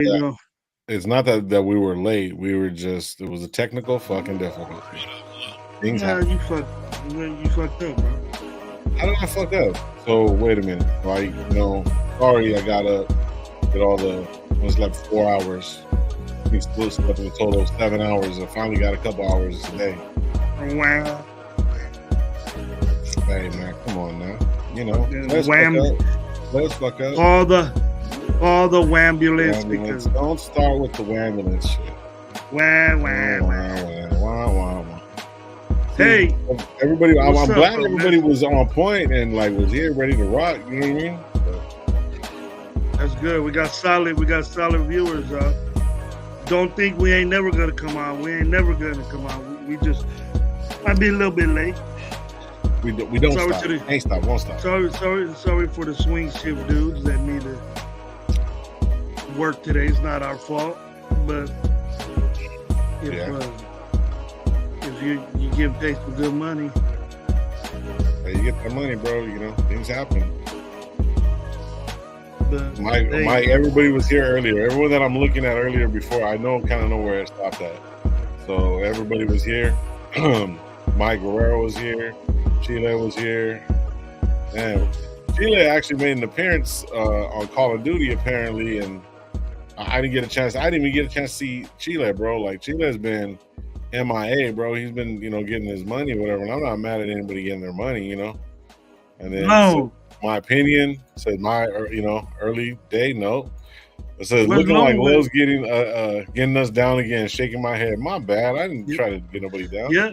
You that know, it's not that we were late. We were just it was a technical fucking difficulty. Things nah, happen. you fucked up, bro. How did I fuck up? So wait a minute. Like, sorry I got up, did all the I slept 4 hours. We still slept a total of 7 hours. I finally got a couple hours today. Wow. Hey man, come on now. Let's fuck Wham. up. Let's fuck up. Call the wambulance Ambulance. because Don't start with the ambulance shit. wah Wah, wah wah. wah, wah, wah. See, Hey, everybody. I'm what's up, glad bro, everybody man? was on point and like was here, ready to rock. You know what I mean? That's good. We got solid viewers. Don't think we ain't never gonna come on. We ain't never gonna come on. We just might be a little bit late. We don't Sorry stop. to the- Ain't stop. Won't stop. Sorry for the swing shift dudes that need to work today. It's not our fault, but if Yeah. if you get paid for good money, Hey, you get that money, bro. Things happen. but Mike, everybody was here earlier. Everyone that I'm looking at earlier before, I kind of know where it stopped at. So everybody was here. Mike Guerrero was here. Chile was here. Man, Chile actually made an appearance on Call of Duty apparently, and I didn't get a chance. I didn't even get a chance to see Chile, bro. Like Chile has been MIA, bro. He's been, getting his money, or whatever. And I'm not mad at anybody getting their money, And then no, my opinion said early day no. It says Where's looking like Lone, Lowe's getting us down again, shaking my head. My bad. I didn't try to get nobody down. yeah,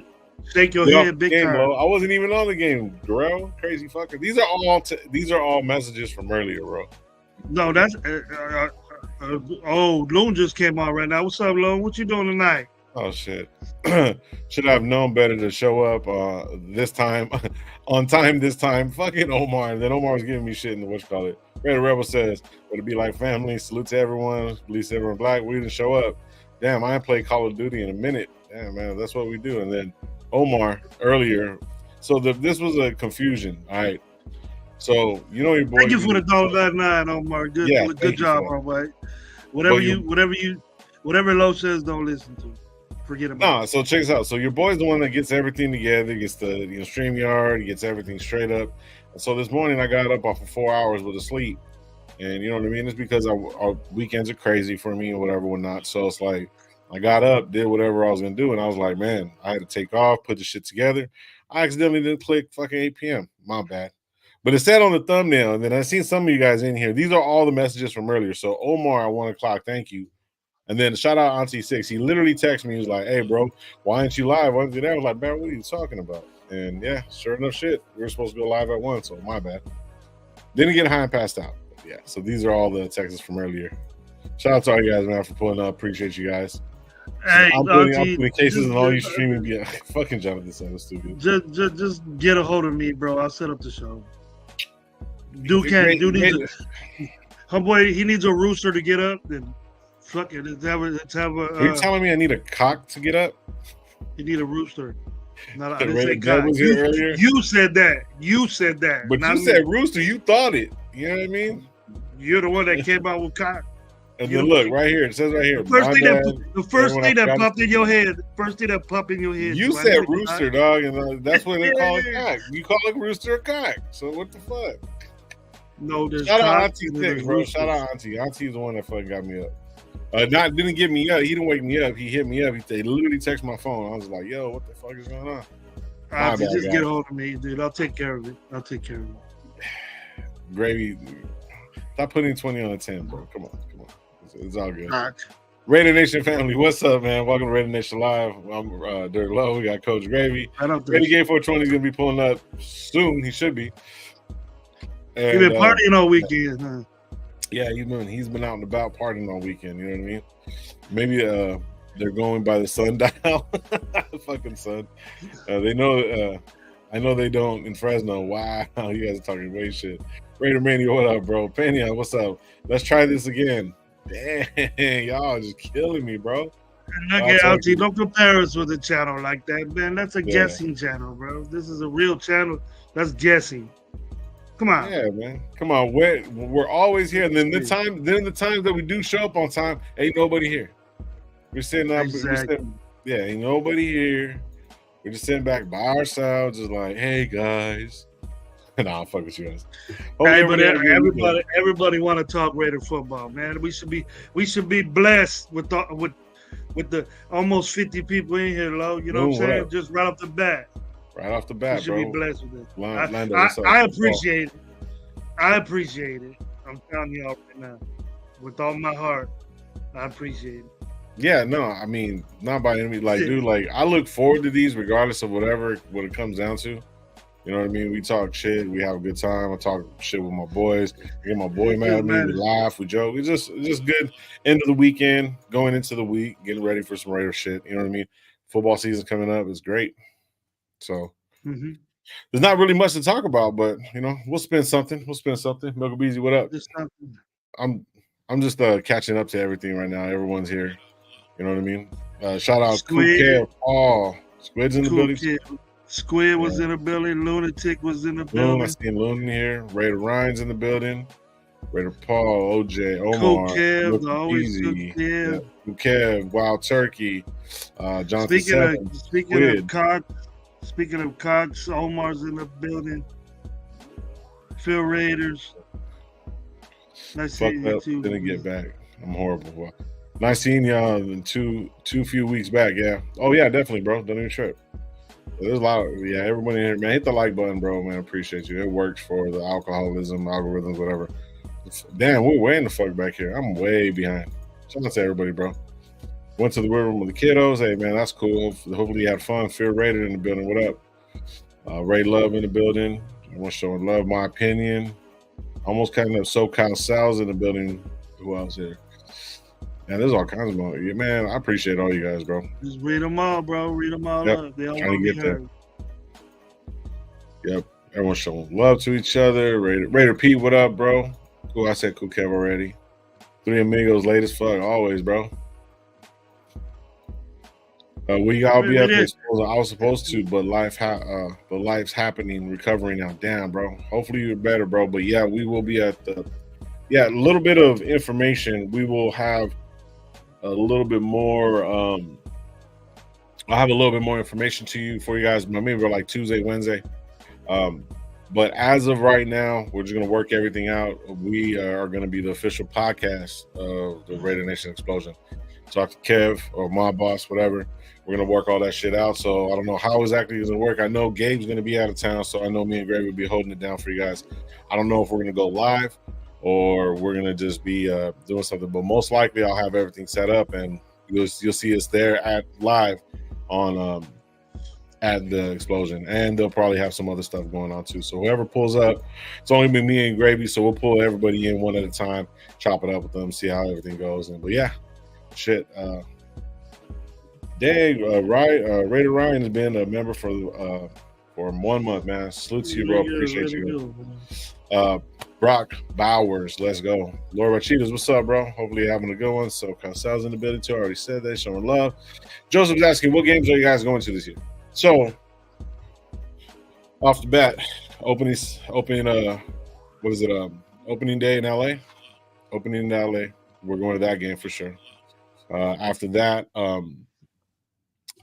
shake your Get off head the big game, time. Lo. I wasn't even on the game, bro. Crazy fucker. These are all messages from earlier, bro. No, that's Loon just came on right now. What's up, Loon? What you doing tonight? Oh shit! Should have known better to show up this time, on time this time. Fucking Omar. And then Omar was giving me shit in the whatchamacallit. Red Rebel says, "It'll be like family. Salute to everyone. At least everyone black. We didn't show up. Damn, I ain't played Call of Duty in a minute. Damn, man, that's what we do." And then Omar earlier. So this was a confusion. All right. So your boy. Thank you for the $1.99, Omar. Good job, all right. Whatever Lo says, don't listen to. Forget about it. Nah, so check this out. So your boy's the one that gets everything together, gets the StreamYard, gets everything straight up. And so this morning I got up off of 4 hours with a sleep. And you know what I mean? It's because our weekends are crazy for me and whatnot. So it's like I got up, did whatever I was gonna do, and I was like, man, I had to take off, put the shit together. I accidentally didn't click fucking 8 p.m. My bad. But it said on the thumbnail, and then I seen some of you guys in here. These are all the messages from earlier. So Omar at 1 o'clock, thank you. And then shout out Auntie Six. He literally texted me. He was like, "Hey, bro, why aren't you live? Why aren't you there?" I was like, "Man, what are you talking about?" And yeah, sure enough, shit, we were supposed to go live at 1, so my bad. Didn't get high and passed out. But yeah, so these are all the texts from earlier. Shout out to all you guys, man, for pulling up. Appreciate you guys. Hey, I'm putting cases in all you streaming. Yeah, fucking Jonathan said was stupid. Just get a hold of me, bro. I'll set up the show. Dude homeboy, he needs a rooster to get up. Then fuck it. Let's have a. Are you telling me I need a cock to get up? You need a rooster. I The didn't say Rated cock. was here earlier. You said that. You said that. But you said rooster. You thought it. You know what I mean? You're the one that came out with cock. And then look right here. It says right here. The first thing that popped in your head. First thing that popped in your head. You said rooster, dog, and that's what they call it cock. You call it rooster a cock. So what the fuck? No, there's shout out Auntie Six, bro. Shout out Auntie. Auntie's the one that fucking got me up. Didn't get me up. He didn't wake me up. He hit me up. He literally texted my phone. I was like, "Yo, what the fuck is going on?" Auntie, just get a hold of me, dude. I'll take care of it. Gravy, stop putting 20 on a 10, bro. Come on. It's all good. Raider Nation family, what's up, man? Welcome to Raider Nation Live. I'm Dirk Lowe. We got Coach Gravy. Renegade 420 is gonna be pulling up soon. He should be. He's been partying all weekend, huh? Yeah, he's been out and about partying all weekend. You know what I mean? Maybe they're going by the sundial. Fucking sun. They know. I know they don't in Fresno. Wow, you guys are talking way shit. Raider Mania, what up, bro? Pena, what's up? Let's try this again. Dang, y'all just killing me, bro. Look at LT. Don't compare us with a channel like that, man. That's a guessing channel, bro. This is a real channel. That's guessing. Come on. Yeah, man. Come on. We're always here. And then the times that we do show up on time, ain't nobody here. We're sitting up. Exactly. Yeah, ain't nobody here. We're just sitting back by ourselves, just like, hey guys. Nah, fuck with you guys. Hey, but everybody want to talk Raider football, man. We should be blessed with the almost 50 people in here, Lo. You know what I'm saying? Just right off the bat. Right off the bat, bro. We should be blessed with it. I appreciate it. I appreciate it. I'm telling y'all right now, with all my heart, I appreciate it. Yeah, no, I mean, not by any means. Like, dude, like, I look forward to these regardless of what it comes down to. You know what I mean? We talk shit. We have a good time. I talk shit with my boys. I get my boy mad at me. We laugh. We joke. It's just good. End of the weekend, going into the week, getting ready for some Raider shit. You know what I mean? Football season coming up is great. So there's not really much to talk about, but you know, we'll spend something. Milk Beezy, what up? I'm just catching up to everything right now. Everyone's here. You know what I mean? Shout out Squid. Squid's in the building. Squid was in the building. Lunatic was in the building. I seen Loon here. Raider Ryan's in the building. Raider Paul, OJ, Omar, Kev, always Kev. Kev, Wild Turkey, Jonathan. Speaking of Cox, Omar's in the building. Phil Raiders. Nice seeing you too. Didn't get back. I'm horrible. Nice seeing y'all in two few weeks back. Yeah. Oh yeah, definitely, bro. Don't even trip. There's a lot of, everybody in here, man. Hit the like button, bro, man. Appreciate you. It works for the alcoholism, algorithms, whatever. Damn, we're way in the fuck back here. I'm way behind. Shout out to everybody, bro. Went to the room with the kiddos. Hey, man, that's cool. Hopefully you had fun. Phil Raider in the building. What up? Ray Love in the building. Everyone showing love. My opinion. Almost kind of SoCal Sal's in the building. Who else here? Man, there's all kinds of them. Yeah, man, I appreciate all you guys, bro. Just read them all, bro. Read them all up. They all want to get there. Yep. Everyone's showing love to each other. Raider Pete, what up, bro? Cool. I said cool Kev already. Three Amigos, late as fuck. Always, bro. We all be at the schools. I was supposed to, but life's happening, recovering now. Damn, bro. Hopefully you're better, bro. But yeah, we will be at a little bit of information. We will have a little bit more. I'll have a little bit more information for you guys. Maybe like Tuesday, Wednesday. But as of right now, we're just gonna work everything out. We are gonna be the official podcast of the Raider Nation Explosion. Talk to Kev or my boss, whatever. We're gonna work all that shit out. So I don't know how exactly it's gonna work. I know Gabe's gonna be out of town, so I know me and Greg will be holding it down for you guys. I don't know if we're gonna go live or we're gonna just be doing something, but most likely I'll have everything set up and you'll see us there at live on at the Explosion, and they'll probably have some other stuff going on too. So whoever pulls up, it's only been me and Gravy, so we'll pull everybody in one at a time, chop it up with them, see how everything goes. But yeah, shit. Raider Ryan has been a member for 1 month, man. Salute to you, bro. Appreciate you. Brock Bowers, let's go. Laura Cheetahs, what's up, bro? Hopefully you're having a good one. So Consal's in the building too. I already said that, showing love. Joseph's asking, what games are you guys going to this year? So off the bat, opening day in LA? Opening in LA. We're going to that game for sure. After that,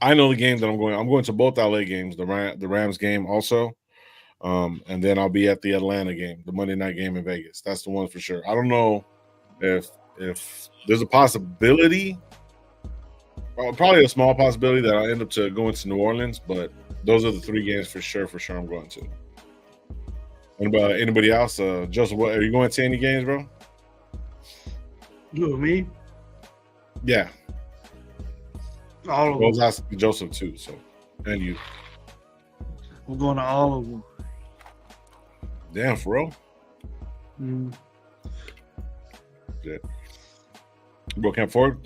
I know the games that I'm going. I'm going to both LA games, the Rams game also. And then I'll be at the Atlanta game, the Monday night game in Vegas. That's the one for sure. I don't know if there's a possibility, probably a small possibility that I'll end up going to New Orleans, but those are the 3 games for sure I'm going to. Anybody else? Joseph, are you going to any games, bro? You and me? Yeah. All of them. I was asking Joseph too, so, and you. We're going to all of them. Damn, for real? Mm. Yeah. Bro, can't afford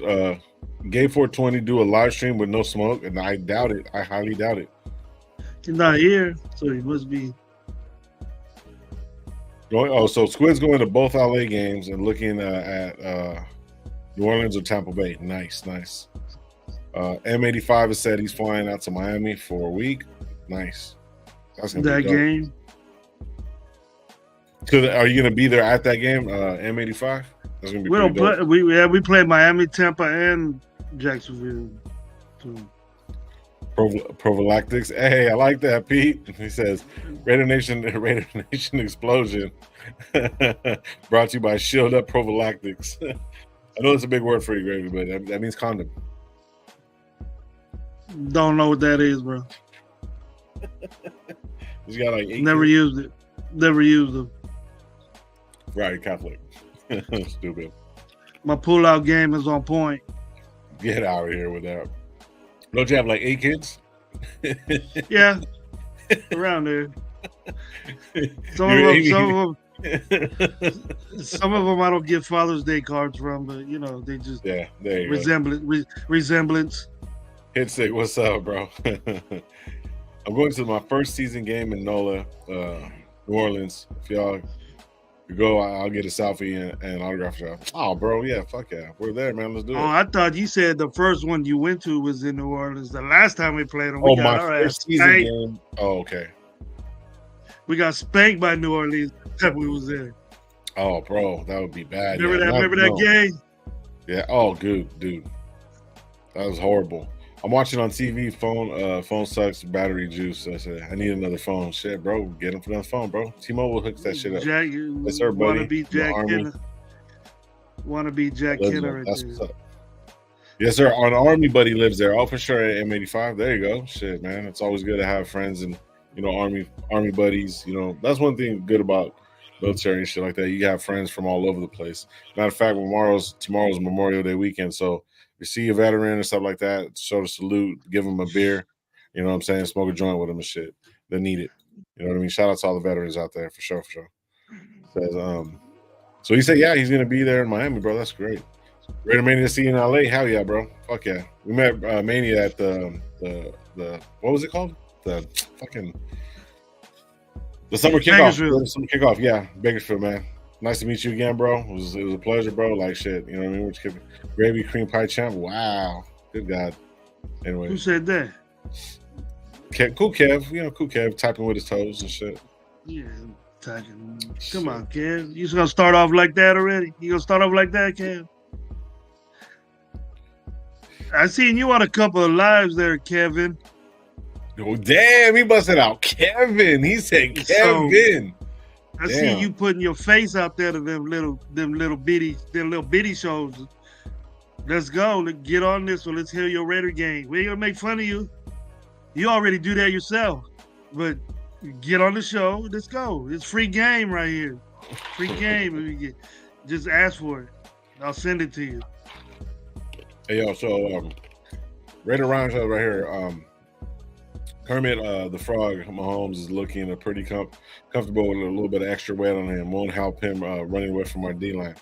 Gay 420 do a live stream with no smoke, and I doubt it. I highly doubt it. He's not here, so he must be. So Squid's going to both LA games and looking at New Orleans or Tampa Bay. Nice. M85 has said he's flying out to Miami for a week. Nice. That's gonna that be dope. game. Are you gonna be there at that game? M85. That's gonna be We pretty don't play. dope. We play Miami, Tampa, and Jacksonville. So. Prophylactics. Hey, I like that, Pete. He says, Raider Nation explosion. Brought to you by Shield Up Prophylactics. I know it's a big word for you, Gravy, but that means condom. Don't know what that is, bro. He's got like 8 Never kids. used it. Never used them. Right, Catholic. Stupid. My pull-out game is on point. Get out of here with that. Don't you have like 8 kids? Yeah, around there. Some of them I don't get Father's Day cards from, but you know they just there you resemblance. Hit sick, what's up, bro? I'm going to my first season game in NOLA, New Orleans. If y'all go, I'll get a selfie and autograph shot. Oh, bro, yeah, fuck yeah, we're there, man. Let's do it. Oh, I thought you said the first one you went to was in New Orleans. The last time we played them, we got my first season game. Oh, okay. We got spanked by New Orleans that we was there. Oh, bro, that would be bad. Remember that game? Yeah. Oh, dude, that was horrible. I'm watching on TV. Phone sucks. Battery juice. I said I need another phone. Shit, bro, get him for that phone, bro. T-Mobile hooks that shit up. Jack, yes, sir, buddy. Want to be Jack Kenner? That's what's up. Yes, sir. Our Army buddy lives there. Oh, for sure. At M85. There you go. Shit, man. It's always good to have friends and Army buddies. That's one thing good about military and shit like that. You have friends from all over the place. Matter of fact, tomorrow's Memorial Day weekend, so you see a veteran and stuff like that, show the salute, give them a beer, you know what I'm saying, smoke a joint with them and shit. They need it. You know what I mean? Shout out to all the veterans out there for sure. Says, so he said, yeah, he's gonna be there in Miami, bro. That's great. Raider Mania to see you in LA. Hell yeah, bro. Fuck yeah. We met Mania at the what was it called? The summer kickoff. Summer kickoff, yeah. Bakersfield, man. Nice to meet you again, bro. It was a pleasure, bro. Like shit, you know what I mean? Gravy cream pie champ. Wow, good God. Anyway, who said that? Cool Kev. Cool Kev typing with his toes and shit. Yeah, typing. Come on, Kev. You just gonna start off like that already? You gonna start off like that, Kev? I seen you on a couple of lives there, Kevin. Oh damn! He busted out Kevin. He said Kevin. I see you putting your face out there to them little bitty shows. Let's go. Let's get on this one. Let's hear your Raider game. We ain't gonna make fun of you. You already do that yourself. But get on the show. Let's go. It's free game right here. Free game. Just ask for it. I'll send it to you. Hey yo, so Raider Round Show right here. Kermit the Frog Mahomes is looking pretty comfortable with a little bit of extra weight on him. Won't help him running away from our D-line.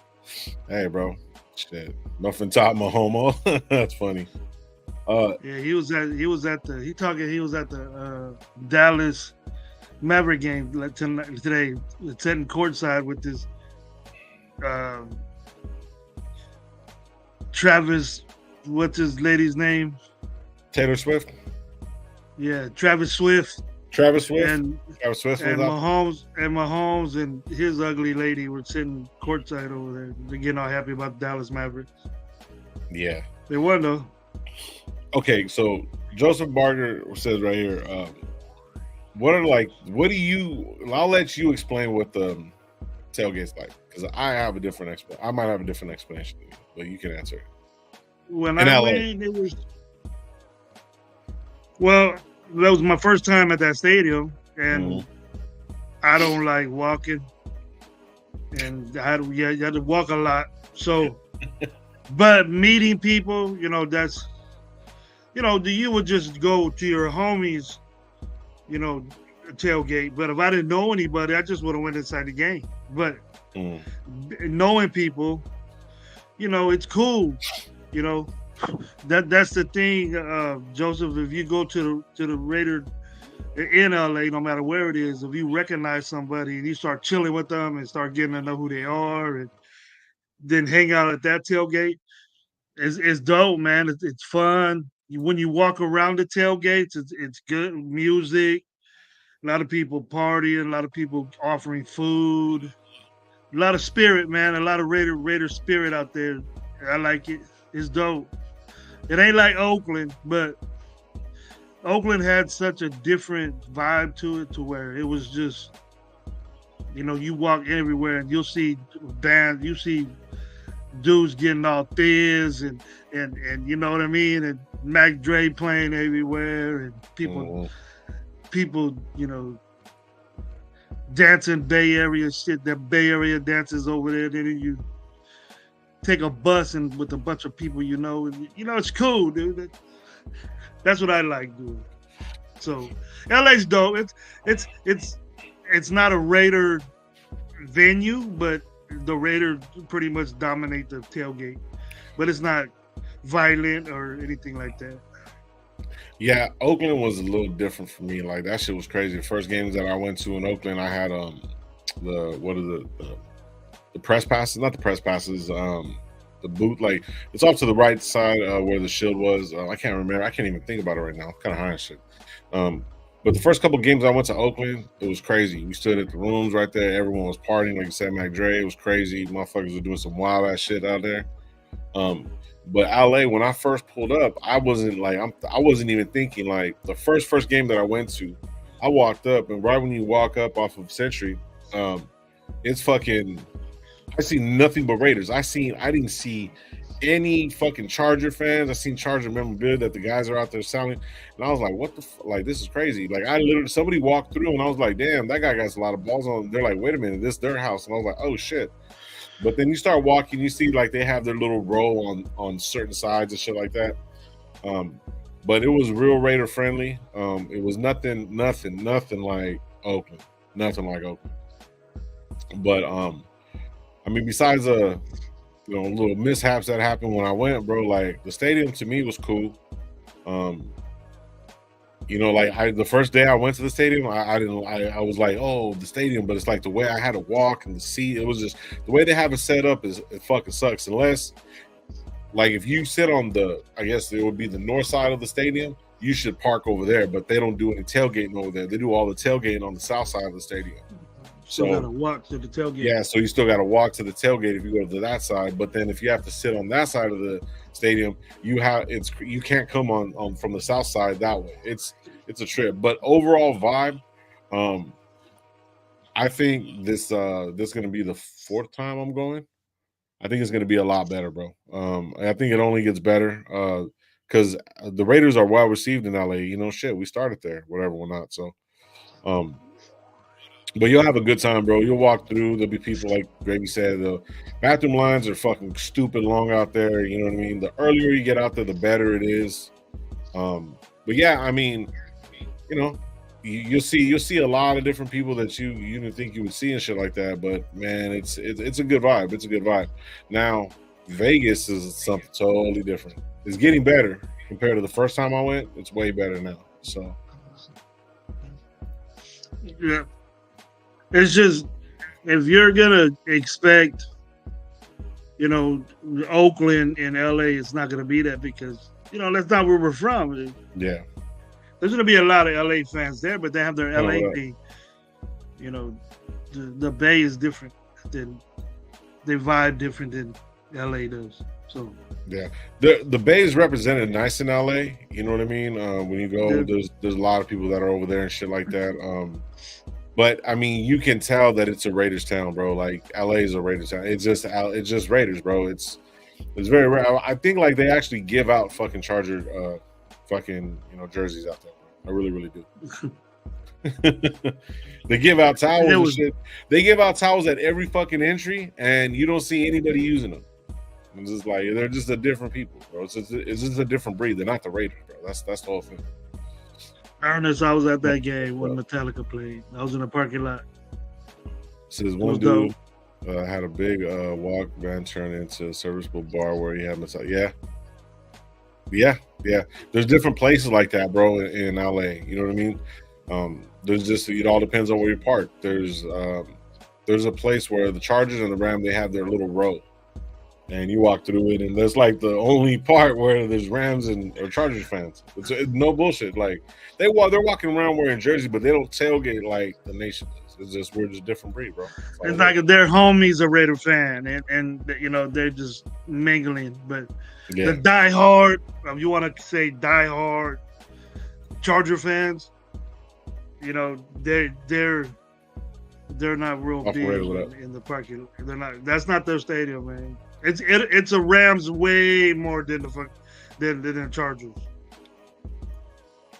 Hey, bro. Shit. Muffin top Mahomo. That's funny. Yeah, he was at the Dallas Maverick game today, sitting courtside with this Travis, what's his lady's name? Taylor Swift. Yeah, Travis Swift. And Mahomes and his ugly lady were sitting courtside over there. They're getting all happy about the Dallas Mavericks. Yeah. They won though. Okay, so Joseph Barker says right here, I'll let you explain what the tailgate's like, because I might have a different explanation, but you can answer. When I went, it was that was my first time at that stadium, and I don't like walking, and I had to walk a lot. So, but meeting people, that's, you would just go to your homies, tailgate. But if I didn't know anybody, I just would have went inside the game. But knowing people, it's cool. That's the thing, Joseph. If you go to the Raider in LA, no matter where it is, if you recognize somebody and you start chilling with them and start getting to know who they are, and then hang out at that tailgate, it's dope, man. It's fun. When you walk around the tailgates, it's good music. A lot of people partying, a lot of people offering food, a lot of spirit, man. A lot of Raider spirit out there. I like it. It's dope. It ain't like Oakland, but Oakland had such a different vibe to it, to where it was just, you walk everywhere and you'll see bands, you see dudes getting all fizz and you know what I mean, and Mac Dre playing everywhere, and people, dancing Bay Area shit. That Bay Area dances over there. Then you take a bus and with a bunch of people, and, it's cool, dude. That's what I like doing. So LA's dope. It's not a Raider venue, but the Raiders pretty much dominate the tailgate. But it's not violent or anything like that. Yeah, Oakland was a little different for me. Like, that shit was crazy. The first games that I went to in Oakland, I had the press passes, not the press passes, the boot, like, it's off to the right side where the shield was. I can't remember. I can't even think about it right now. I'm kind of high and shit. But the first couple of games I went to Oakland, it was crazy. We stood at the rooms right there. Everyone was partying. Like you said, Mac Dre, it was crazy. Motherfuckers were doing some wild ass shit out there. But LA, when I first pulled up, I wasn't even thinking. Like, the first game that I went to, I walked up, and right when you walk up off of Century, it's fucking, I see nothing but Raiders. I didn't see any fucking Charger fans. I seen Charger memorabilia that the guys are out there selling, and I was like, what the like, this is crazy. Like, I literally, somebody walked through and I was like, damn, that guy got a lot of balls on. They're like, wait a minute, this is their house. And I was like, oh shit. But then you start walking, you see like they have their little row on certain sides and shit like that. But it was real Raider friendly. It was nothing like Oakland. Nothing like Oakland. But I mean, besides little mishaps that happened when I went, bro, like, the stadium to me was cool. The first day I went to the stadium, I was like, oh, the stadium, but it's like the way I had to walk and the seat, it was just the way they have it set up it fucking sucks. Unless, like, if you sit on I guess it would be the north side of the stadium, you should park over there, but they don't do any tailgating over there. They do all the tailgating on the south side of the stadium. So gotta walk to the tailgate. Yeah, so you still got to walk to the tailgate if you go to that side. But then if you have to sit on that side of the stadium, you can't come on from the south side that way. It's a trip. But overall vibe, I think this is going to be the fourth time I'm going. I think it's going to be a lot better, bro. I think it only gets better because the Raiders are well received in LA. Shit, we started there, whatever, whatnot. So, but you'll have a good time, bro. You'll walk through. There'll be people, like Gravy said. The bathroom lines are fucking stupid long out there. You know what I mean? The earlier you get out there, the better it is. But yeah, I mean, you'll see a lot of different people that you didn't think you would see and shit like that. But man, it's a good vibe. It's a good vibe. Now, Vegas is something totally different. It's getting better compared to the first time I went. It's way better now. So yeah. It's just, if you're gonna expect, Oakland and LA, it's not gonna be that, because that's not where we're from. Yeah, there's gonna be a lot of LA fans there, but they have their LA thing. The Bay is different than, they vibe different than LA does. So yeah, the Bay is represented nice in LA. You know what I mean? When you go, there's a lot of people that are over there and shit like that. But I mean, you can tell that it's a Raiders town, bro. Like, LA is a Raiders town. It's just Raiders, bro. It's very rare. I think like they actually give out fucking Charger, jerseys out there. I really, really do. They give out towels and shit. They give out towels at every fucking entry, and you don't see anybody using them. It's just like, they're just a different people, bro. It's just a different breed. They're not the Raiders, bro. That's the whole thing. Ernest, I was at that game when Metallica played. I was in the parking lot. So this one dude had a big walk van turn into a serviceable bar where he had Metallica. Yeah. There's different places like that, bro, in LA. You know what I mean? There's just, it all depends on where you park. There's a place where the Chargers and the Rams, they have their little row. and you walk through it, and that's like the only part where there's Rams or Chargers fans. It's no bullshit. Like they're walking around wearing jerseys, but they don't tailgate like the nation does. It's just we're just a different breed, bro. It's like their homies a Raider fan, and they're just mingling. But the diehard, if you want to say diehard Charger fans, they're not real big in the parking. They're not. That's not their stadium, man. It's a Rams way more than the Chargers.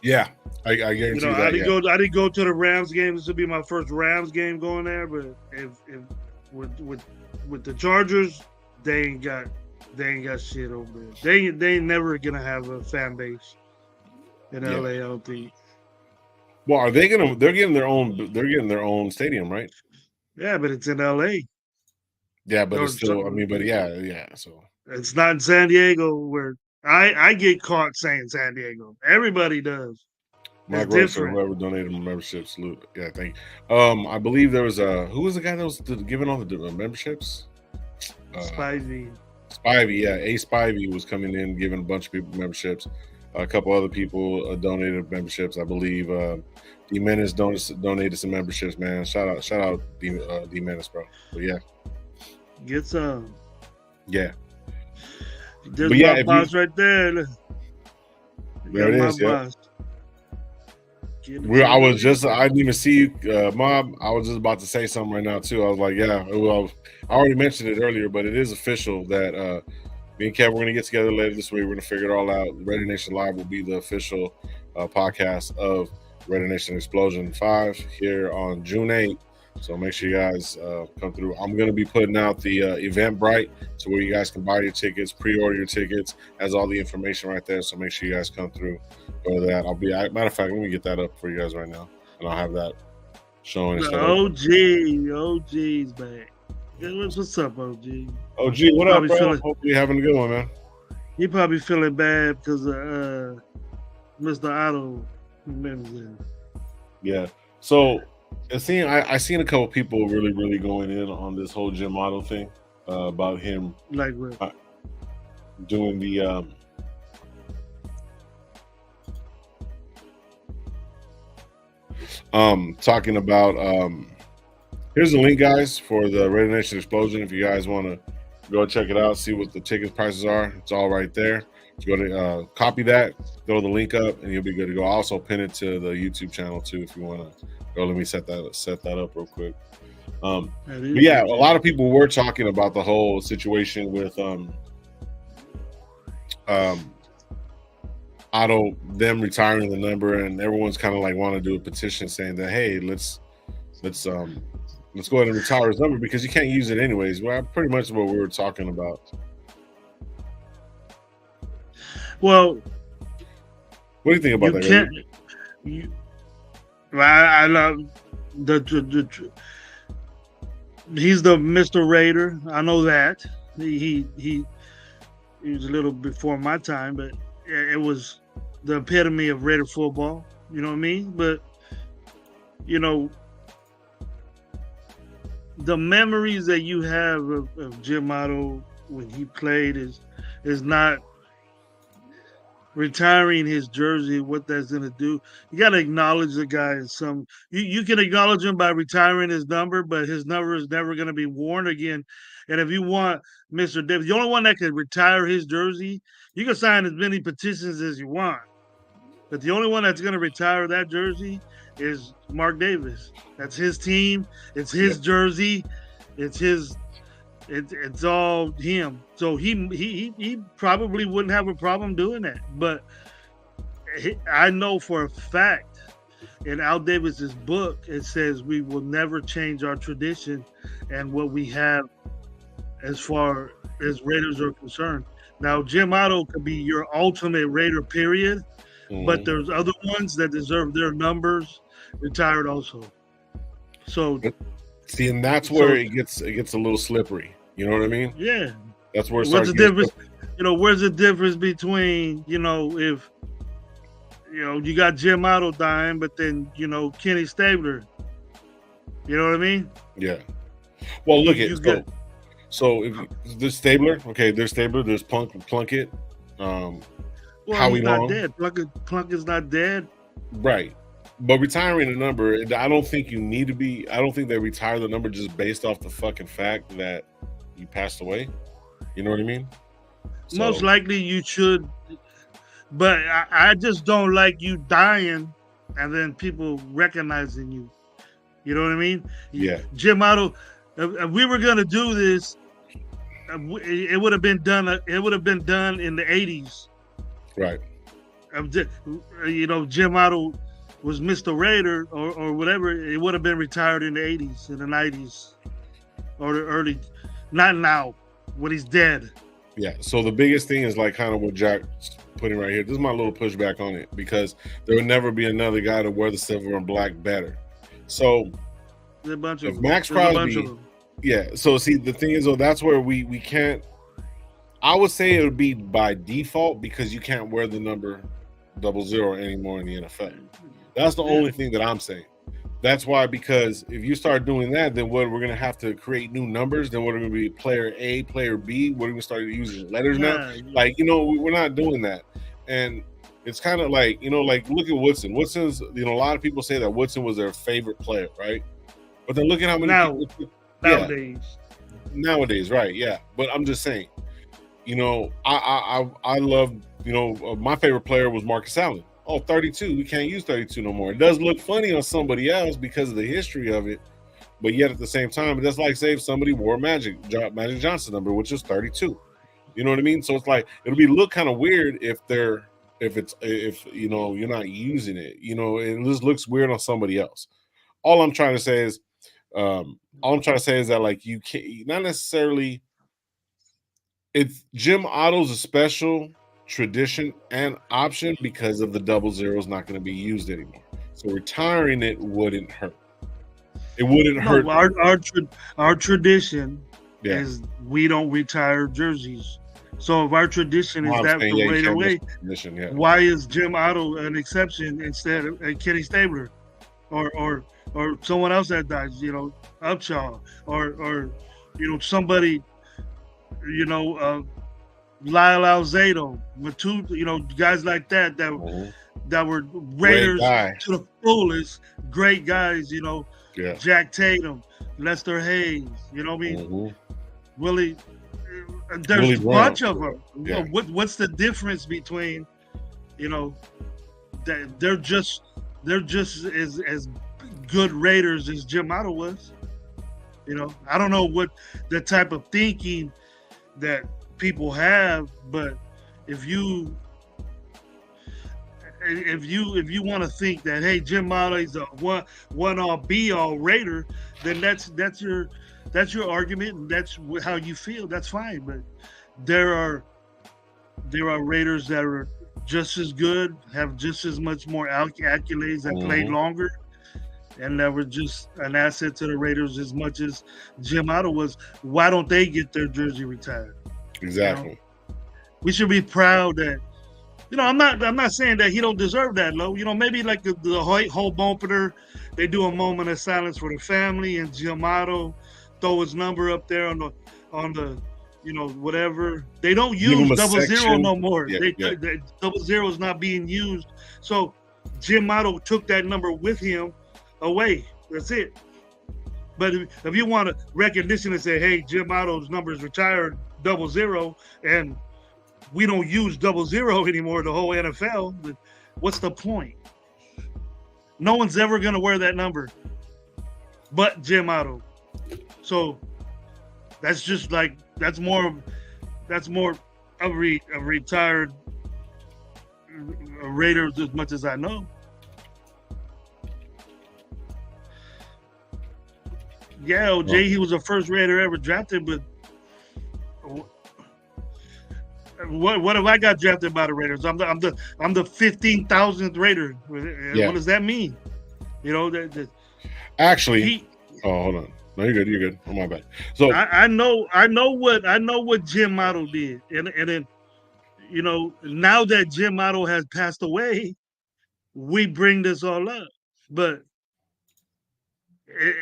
Yeah, I guarantee that. I didn't go to the Rams game. This would be my first Rams game going there. But if with the Chargers, they ain't got shit over there. They ain't never gonna have a fan base in LA. I don't think. Well, are they gonna? They're getting their own stadium, right? Yeah, but it's in LA. Yeah, but it's still. I mean, but yeah. So it's not in San Diego where I get caught saying San Diego. Everybody does. Mike Rosen, whoever donated membership, salute. Yeah, thank you. I believe there was who was the guy that was giving all the memberships? Spivey. Spivey, yeah. A Spivey was coming in, giving a bunch of people memberships. A couple other people donated memberships. I believe D Menace donated some memberships, man. Shout out D Menace, bro. But yeah. Get some. Yeah. There's my boss right there. There it is, yeah. I didn't even see you, Mob. I was just about to say something right now, too. I was like, yeah, well, I already mentioned it earlier, but it is official that me and Kev, we're going to get together later this week. We're going to figure it all out. Raider Nation Live will be the official podcast of Raider Nation Explosion 5 here on June 8th. So make sure you guys come through. I'm going to be putting out the Eventbrite to where you guys can buy your tickets, pre-order your tickets. Has all the information right there. So make sure you guys come through. Go to that. Matter of fact, let me get that up for you guys right now, and I'll have that showing. OG's back. What's up, OG? OG, what up, bro? Hope you're having a good one, man. He probably feeling bad because Mr. Otto remembers him. Yeah. So I seen a couple people really, really going in on this whole Jim Otto thing about him, like what? Doing the talking about here's the link, guys, for the Raider Nation Explosion. If you guys want to go check it out, see what the ticket prices are, it's all right there. Go to copy that, throw the link up, and you'll be good to go. I'll also pin it to the YouTube channel too if you want to go. Let me set that up real quick. But yeah, a lot of people were talking about the whole situation with Otto, them retiring the number, and everyone's kind of like want to do a petition saying that, hey, let's go ahead and retire his number because you can't use it anyways. Well, pretty much what we were talking about. Well, what do you think about that? I love he's the Mr. Raider. I know that he was a little before my time, but it was the epitome of Raider football. You know what I mean? But the memories that you have of Jim Otto when he played is not retiring his jersey, what that's going to do. You got to acknowledge the guy in some. You can acknowledge him by retiring his number, but his number is never going to be worn again. And if you want Mr. Davis, the only one that can retire his jersey, you can sign as many petitions as you want. But the only one that's going to retire that jersey is Mark Davis. That's his team. It's his jersey. It's his. It's all him. So he probably wouldn't have a problem doing that. But I know for a fact in Al Davis's book, it says we will never change our tradition and what we have as far as Raiders are concerned. Now, Jim Otto could be your ultimate Raider, period. But there's other ones that deserve their numbers retired also. So see, and that's where it gets a little slippery. You know what I mean? Yeah. That's where it starts. What's the difference? Where's the difference between, if you got Jim Otto dying, but then, Kenny Stabler. You know what I mean? Yeah. Well, look at So if there's Stabler, okay, there's Stabler, there's Plunkett, Well, Howie he's not Long, dead. Plunkett's not dead. right? But retiring a number, I don't think you need to be. I don't think they retire the number just based off the fucking fact that you passed away. You know what I mean? So, Most likely you should, but I just don't like you dying and then people recognizing you. You know what I mean? yeah. Jim Otto, if we were gonna do this, it would have been done. It would have been done in the '80s. Right. You know, Jim Otto was Mr. Raider or whatever. It would have been retired in the '80s, in the '90s, or the early. Not now, when he's dead. Yeah. So the biggest thing is like kind of what Jack's putting right here. This is my little pushback on it because there would never be another guy to wear the silver and black better. So if Max Crosby, yeah. So see, the thing is, though, that's where we can't. I would say it would be by default because you can't wear the number 00 anymore in the NFL. That's the only thing that I'm saying. That's why, because if you start doing that, then what, we're going to have to create new numbers. Then what are going to be player A, player B? We're going to start using letters now. Like, you know, we're not doing that. And it's kind of like, you know, like look at Woodson. Woodson's, you know, a lot of people say that Woodson was their favorite player, right? But then look at how many people, nowadays, right? Yeah. But I'm just saying, you know, I love, you know, my favorite player was Marcus Allen. Oh, 32. We can't use 32 no more. It does look funny on somebody else because of the history of it. But yet at the same time, that's like say if somebody wore Magic Johnson number, which is 32. You know what I mean? So it's like it'll be look kind of weird if you know you're not using it. You know, it just looks weird on somebody else. All I'm trying to say is that like you can't not necessarily. It's Jim Otto's a special tradition and option because of the 00 is not going to be used anymore. So retiring it wouldn't hurt. It wouldn't hurt. Our tradition is we don't retire jerseys. So if our tradition is that right away, why is Jim Otto an exception instead of Kenny Stabler or someone else that dies? You know, Upshaw or you know somebody. You know, Lyle Alzado, Matu, you know, guys like that were Raiders to the fullest, great guys, you know, Jack Tatum, Lester Hayes, you know what I mean? Willie, there's a bunch of them. Yeah. You know, what's the difference between, you know, that they're just as good Raiders as Jim Otto was. You know, I don't know what the type of thinking that people have, but if you want to think that hey, Jim Otto is a one all be all Raider, then that's your argument and that's how you feel. That's fine, but there are Raiders that are just as good, have just as much more accolades, that played longer, and that were just an asset to the Raiders as much as Jim Otto was. Why don't they get their jersey retired? Exactly. You know? We should be proud that, you know, I'm not saying that he don't deserve that, low. You know, maybe like the whole bumper, they do a moment of silence for the family and Jim Otto throw his number up there on the you know, whatever. They don't use 00 no more. The 00 is not being used. So Jim Otto took that number with him away. That's it. But if you want a recognition and say, hey, Jim Otto's number is retired 00 and we don't use 00 anymore, the whole NFL, what's the point? No one's ever going to wear that number but Jim Otto. So that's just like, that's more of a retired Raider as much as I know. Yeah, OJ, he was the first Raider ever drafted, but what if I got drafted by the Raiders? I'm the 15,000th Raider. What does that mean? You know, actually, hold on. No, you're good. You're good. Oh, my bad. So I know what Jim Otto did, and then, you know, now that Jim Otto has passed away, we bring this all up. But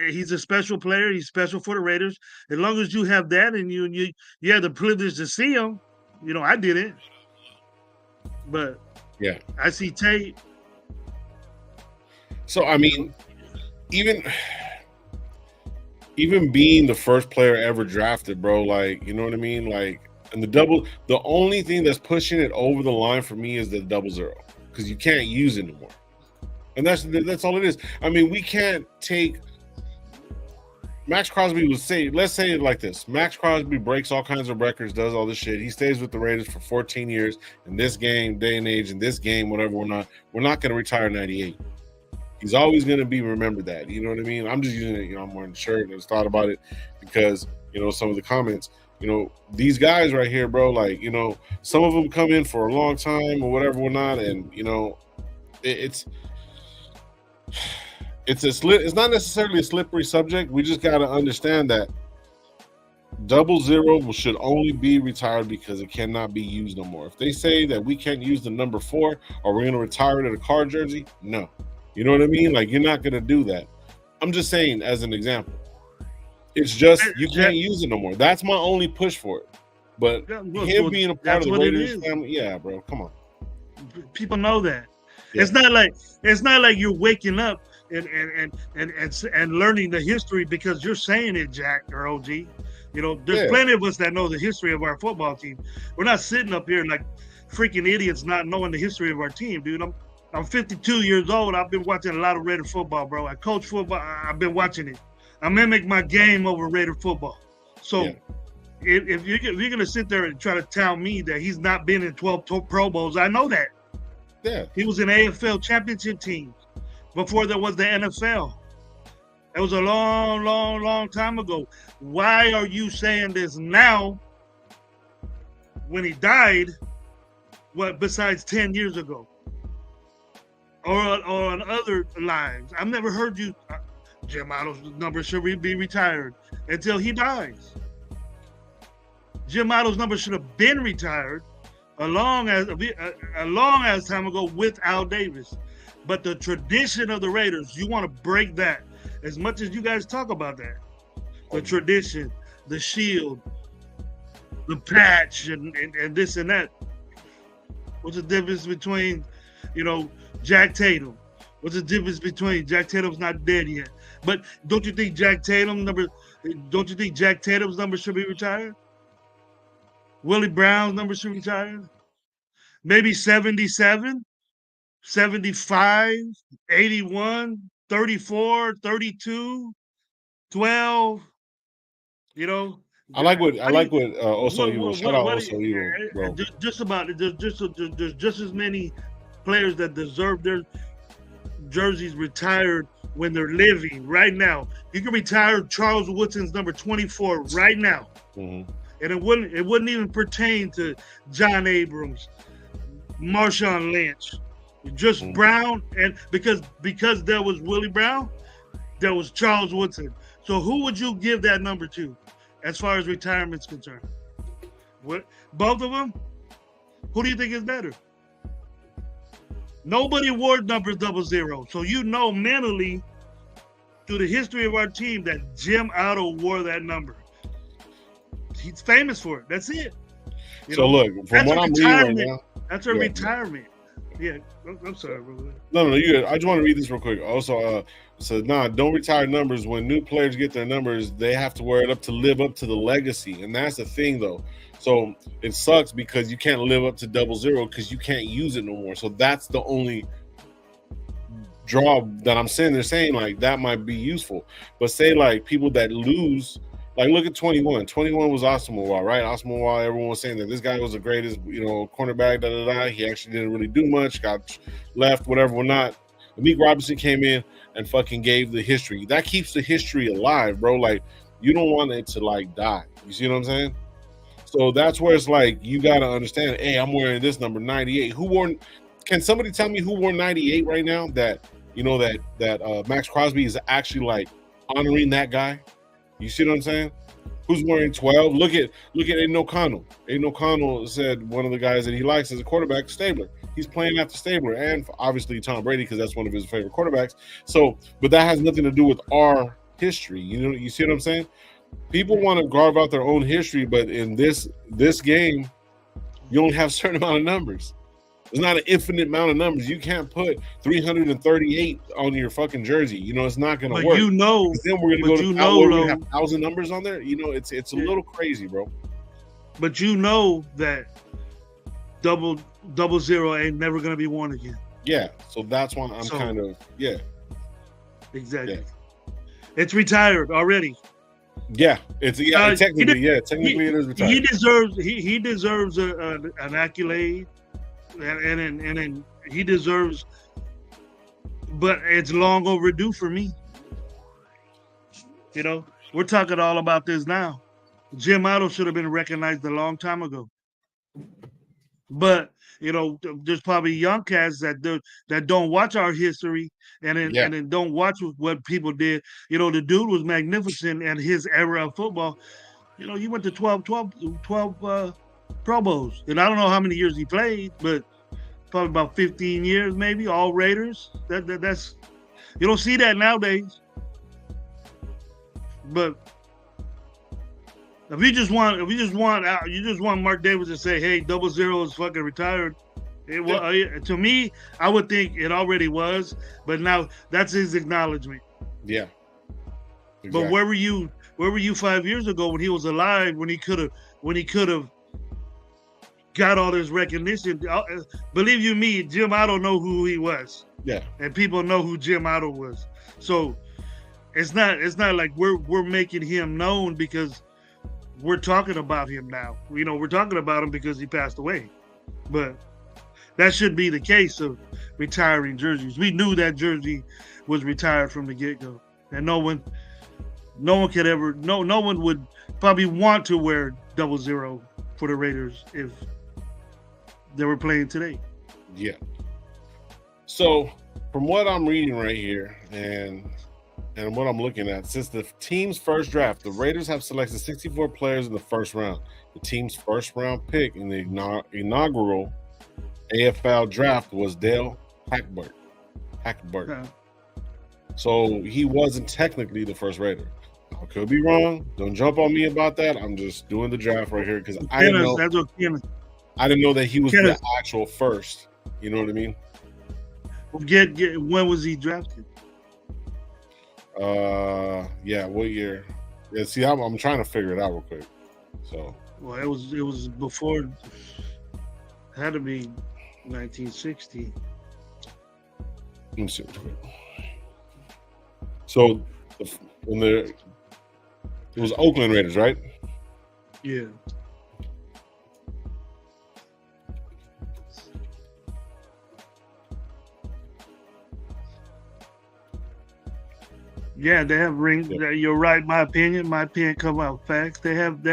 He's a special player. He's special for the Raiders. As long as you have that and you have the privilege to see him, I didn't. But yeah, I see tape. So I mean, even being the first player ever drafted, bro, like, you know what I mean? Like, and the only thing that's pushing it over the line for me is the 00, because you can't use it anymore. And that's all it is. I mean, we can't take Max Crosby let's say it like this. Max Crosby breaks all kinds of records, does all this shit. He stays with the Raiders for 14 years. In this game, day and age, in this game, whatever, we're not going to retire 98. He's always going to be remembered that. You know what I mean? I'm just using it, I'm wearing the shirt and I just thought about it because, some of the comments, these guys right here, bro, like, some of them come in for a long time or whatever, whatnot, and, it's not necessarily a slippery subject. We just got to understand that 00 should only be retired because it cannot be used no more. If they say that we can't use the number 4 or we're going to retire it at a car jersey, no. You know what I mean? Like, you're not going to do that. I'm just saying as an example. It's just you can't use it no more. That's my only push for it. But him being a part of the Raiders family, yeah, bro, come on. People know that. Yeah. It's not like you're waking up and learning the history because you're saying it, Jack or OG. There's plenty of us that know the history of our football team. We're not sitting up here like freaking idiots not knowing the history of our team, dude. I'm 52 years old. I've been watching a lot of Raider football, bro. I coach football. I've been watching it. I mimic my game over Raider football. So if you're going to sit there and try to tell me that he's not been in 12 Pro Bowls, I know that. Yeah. He was in AFL championship teams before there was the NFL. That was a long, long, long time ago. Why are you saying this now when he died, besides 10 years ago? Or on other lives. I've never heard you, Jim Otto's number should be retired until he dies. Jim Otto's number should have been retired a long as time ago with Al Davis. But the tradition of the Raiders, you want to break that. As much as you guys talk about that. The tradition, the shield, the patch, and this and that. What's the difference between, Jack Tatum? What's the difference between Jack Tatum's not dead yet? But don't you think Jack Tatum's number should be retired? Willie Brown's number should be retired? Maybe 77, 75, 81, 34, 32, 12. I like what also Evo. Shout out also Evo, bro. Just about it. There's just as many players that deserve their jerseys retired when they're living right now. You can retire Charles Woodson's number 24 right now, and it wouldn't even pertain to John Abrams, Marshawn Lynch, just Brown, and because there was Willie Brown, there was Charles Woodson. So who would you give that number to, as far as retirement's concerned? Both of them? Who do you think is better? Nobody wore number 00. So mentally, through the history of our team, that Jim Otto wore that number. He's famous for it. That's it. So look, from what I'm reading right now. That's a retirement. Yeah, I'm sorry, brother. No, you good. I just want to read this real quick. Also, don't retire numbers. When new players get their numbers, they have to wear it up to live up to the legacy. And that's the thing, though. So it sucks because you can't live up to 00 because you can't use it no more. So that's the only draw that I'm saying. They're saying, like, that might be useful. But say, like, people that lose, like, look at 21. 21 was Asamoah, right? Asamoah, everyone was saying that this guy was the greatest, cornerback, He actually didn't really do much, got left, whatever, not. Amik Robinson came in and fucking gave the history. That keeps the history alive, bro. Like, you don't want it to, like, die. You see what I'm saying? So that's where it's like, you got to understand, hey, I'm wearing this number 98. Can somebody tell me who wore 98 right now that Max Crosby is actually, like, honoring that guy? You see what I'm saying? Who's wearing 12? Look at Aiden O'Connell. Aiden O'Connell said one of the guys that he likes as a quarterback, Stabler. He's playing after Stabler and obviously Tom Brady because that's one of his favorite quarterbacks. So, but that has nothing to do with our history. You see what I'm saying? People want to carve out their own history, but in this game, you only have a certain amount of numbers. There's not an infinite amount of numbers. You can't put 338 on your fucking jersey. It's not going to work. Then we're going to go to we have 1,000 numbers on there. It's a little crazy, bro. But that double zero ain't never going to be worn again. Yeah, so that's why I'm kind of Exactly. Yeah. It's retired already. Yeah, technically it is retired. He deserves an accolade, and he deserves, but it's long overdue for me. We're talking all about this now. Jim Otto should have been recognized a long time ago. But there's probably young cats that don't watch our history and then don't watch what people did. The dude was magnificent at his era of football. He went to 12 Pro Bowls, and I don't know how many years he played, but probably about 15 years, maybe. All Raiders. That's you don't see that nowadays. But if you just want Mark Davis to say, "Hey, 00 is fucking retired," to me, I would think it already was. But now that's his acknowledgement. Yeah. Exactly. But where were you 5 years ago when he was alive? When he could have got all this recognition? Believe you me, Jim Otto know who he was. Yeah. And people know who Jim Otto was. So it's not like we're making him known because we're talking about him now. We're talking about him because he passed away. But that should be the case of retiring jerseys. We knew that jersey was retired from the get-go. And no one would probably want to wear 00 for the Raiders if they were playing today. Yeah. So from what I'm reading right here and what I'm looking at, since the team's first draft, the Raiders have selected 64 players in the first round. The team's first round pick in the inaugural AFL draft was Dale Hackbert. Yeah. So he wasn't technically the first Raider. I could be wrong. Don't jump on me about that. I'm just doing the draft right here because I didn't know that he was the actual first. You know what I mean? When was he drafted? What year? Yeah, see, I'm trying to figure it out real quick. So, well, it was before. It had to be 1960. Let me see. So, it was Oakland Raiders, right? Yeah. Yeah, they have rings. Yeah. You're right. My opinion come out facts. They have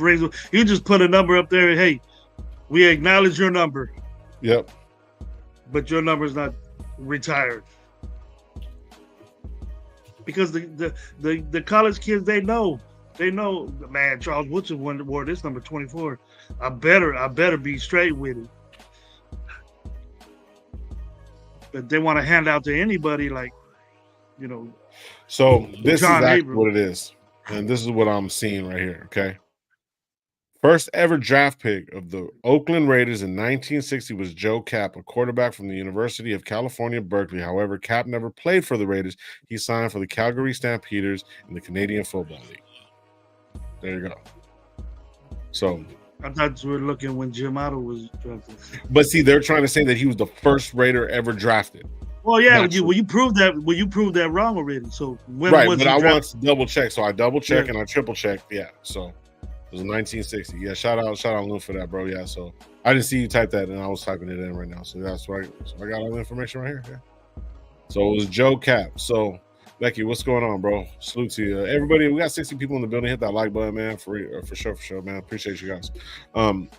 rings. You just put a number up there. And, hey, we acknowledge your number. Yep. But your number is not retired because the college kids they know, man. Charles Woodson wore this number 24. I better be straight with it. But they want to hand out to anybody like, So this John is actually Abrams. what it is, and this is what I'm seeing right here. Okay, first ever draft pick of the Oakland Raiders in 1960 was Joe Kapp, a quarterback from the University of California, Berkeley. However, Kapp never played for the Raiders. He signed for the Calgary Stampeders in the Canadian Football League. There you go. So I thought you were looking when Jim Otto was drafted. But see, they're trying to say that he was the first Raider ever drafted. Well, yeah, you proved that. Well, you proved that wrong already. So when right, was but I drafted? want to double check. So I double check and I triple checked. Yeah, so it was 1960. Yeah, shout out Lou for that, bro. Yeah, so I didn't see you type that, and I was typing it in right now. So that's right. So I got all the information right here. Yeah. So it was Joe Kapp. So Becky, what's going on, bro? Salute to you, everybody. We got 60 people in the building. Hit that like button, man. For sure, man. Appreciate you guys. But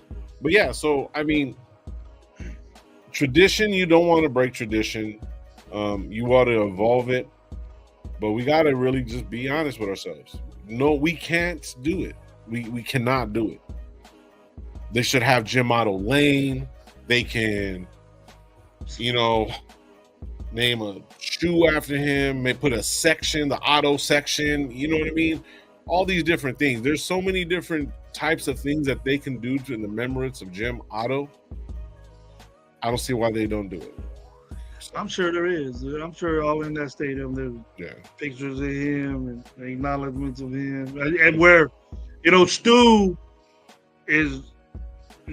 yeah, so I mean, tradition. You don't want to break tradition. You ought to evolve it, but we got to really just be honest with ourselves. No, we can't do it. We cannot do it. They should have Jim Otto Lane. They can, name a shoe after him, may put a section, the Otto section, you know what I mean? All these different things. There's so many different types of things that they can do in the remembrance of Jim Otto. I don't see why they don't do it. So. I'm sure there is. I'm sure all in that stadium there's pictures of him and acknowledgments of him, and where, you know, Stu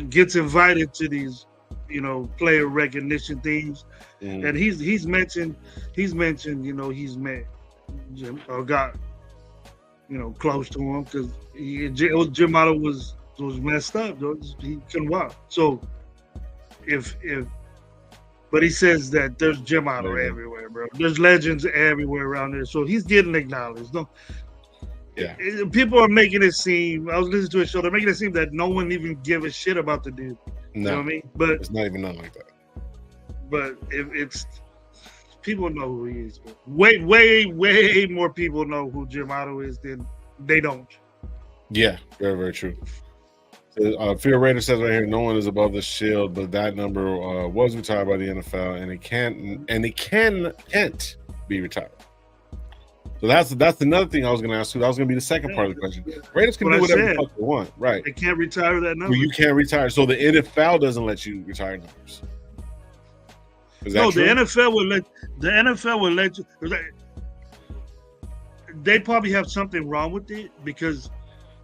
gets invited to these, you know, player recognition things, and he's mentioned, you know, he's met Jim or got, you know, close to him because Jim Otto was messed up. He couldn't walk. So but he says that there's Jim Otto everywhere, bro. There's legends everywhere around there. So he's getting acknowledged. No, people are making it seem. I was listening to a show. They're making it seem that no one even give a shit about the dude. No, you know what I mean? But it's not even nothing like that. But it's people know who he is. Way more people know who Jim Otto is than they don't. Yeah, very, very true. Fear Raider says right here, no one is above the shield, but that number was retired by the NFL, and it can't be retired. So that's another thing I was going to ask you. That was going to be the second part of the question. Raiders can do whatever the fuck they want, right? They can't retire that number. Well, you can't retire. So the NFL doesn't let you retire numbers. No, true? The NFL will let you. They probably have something wrong with it because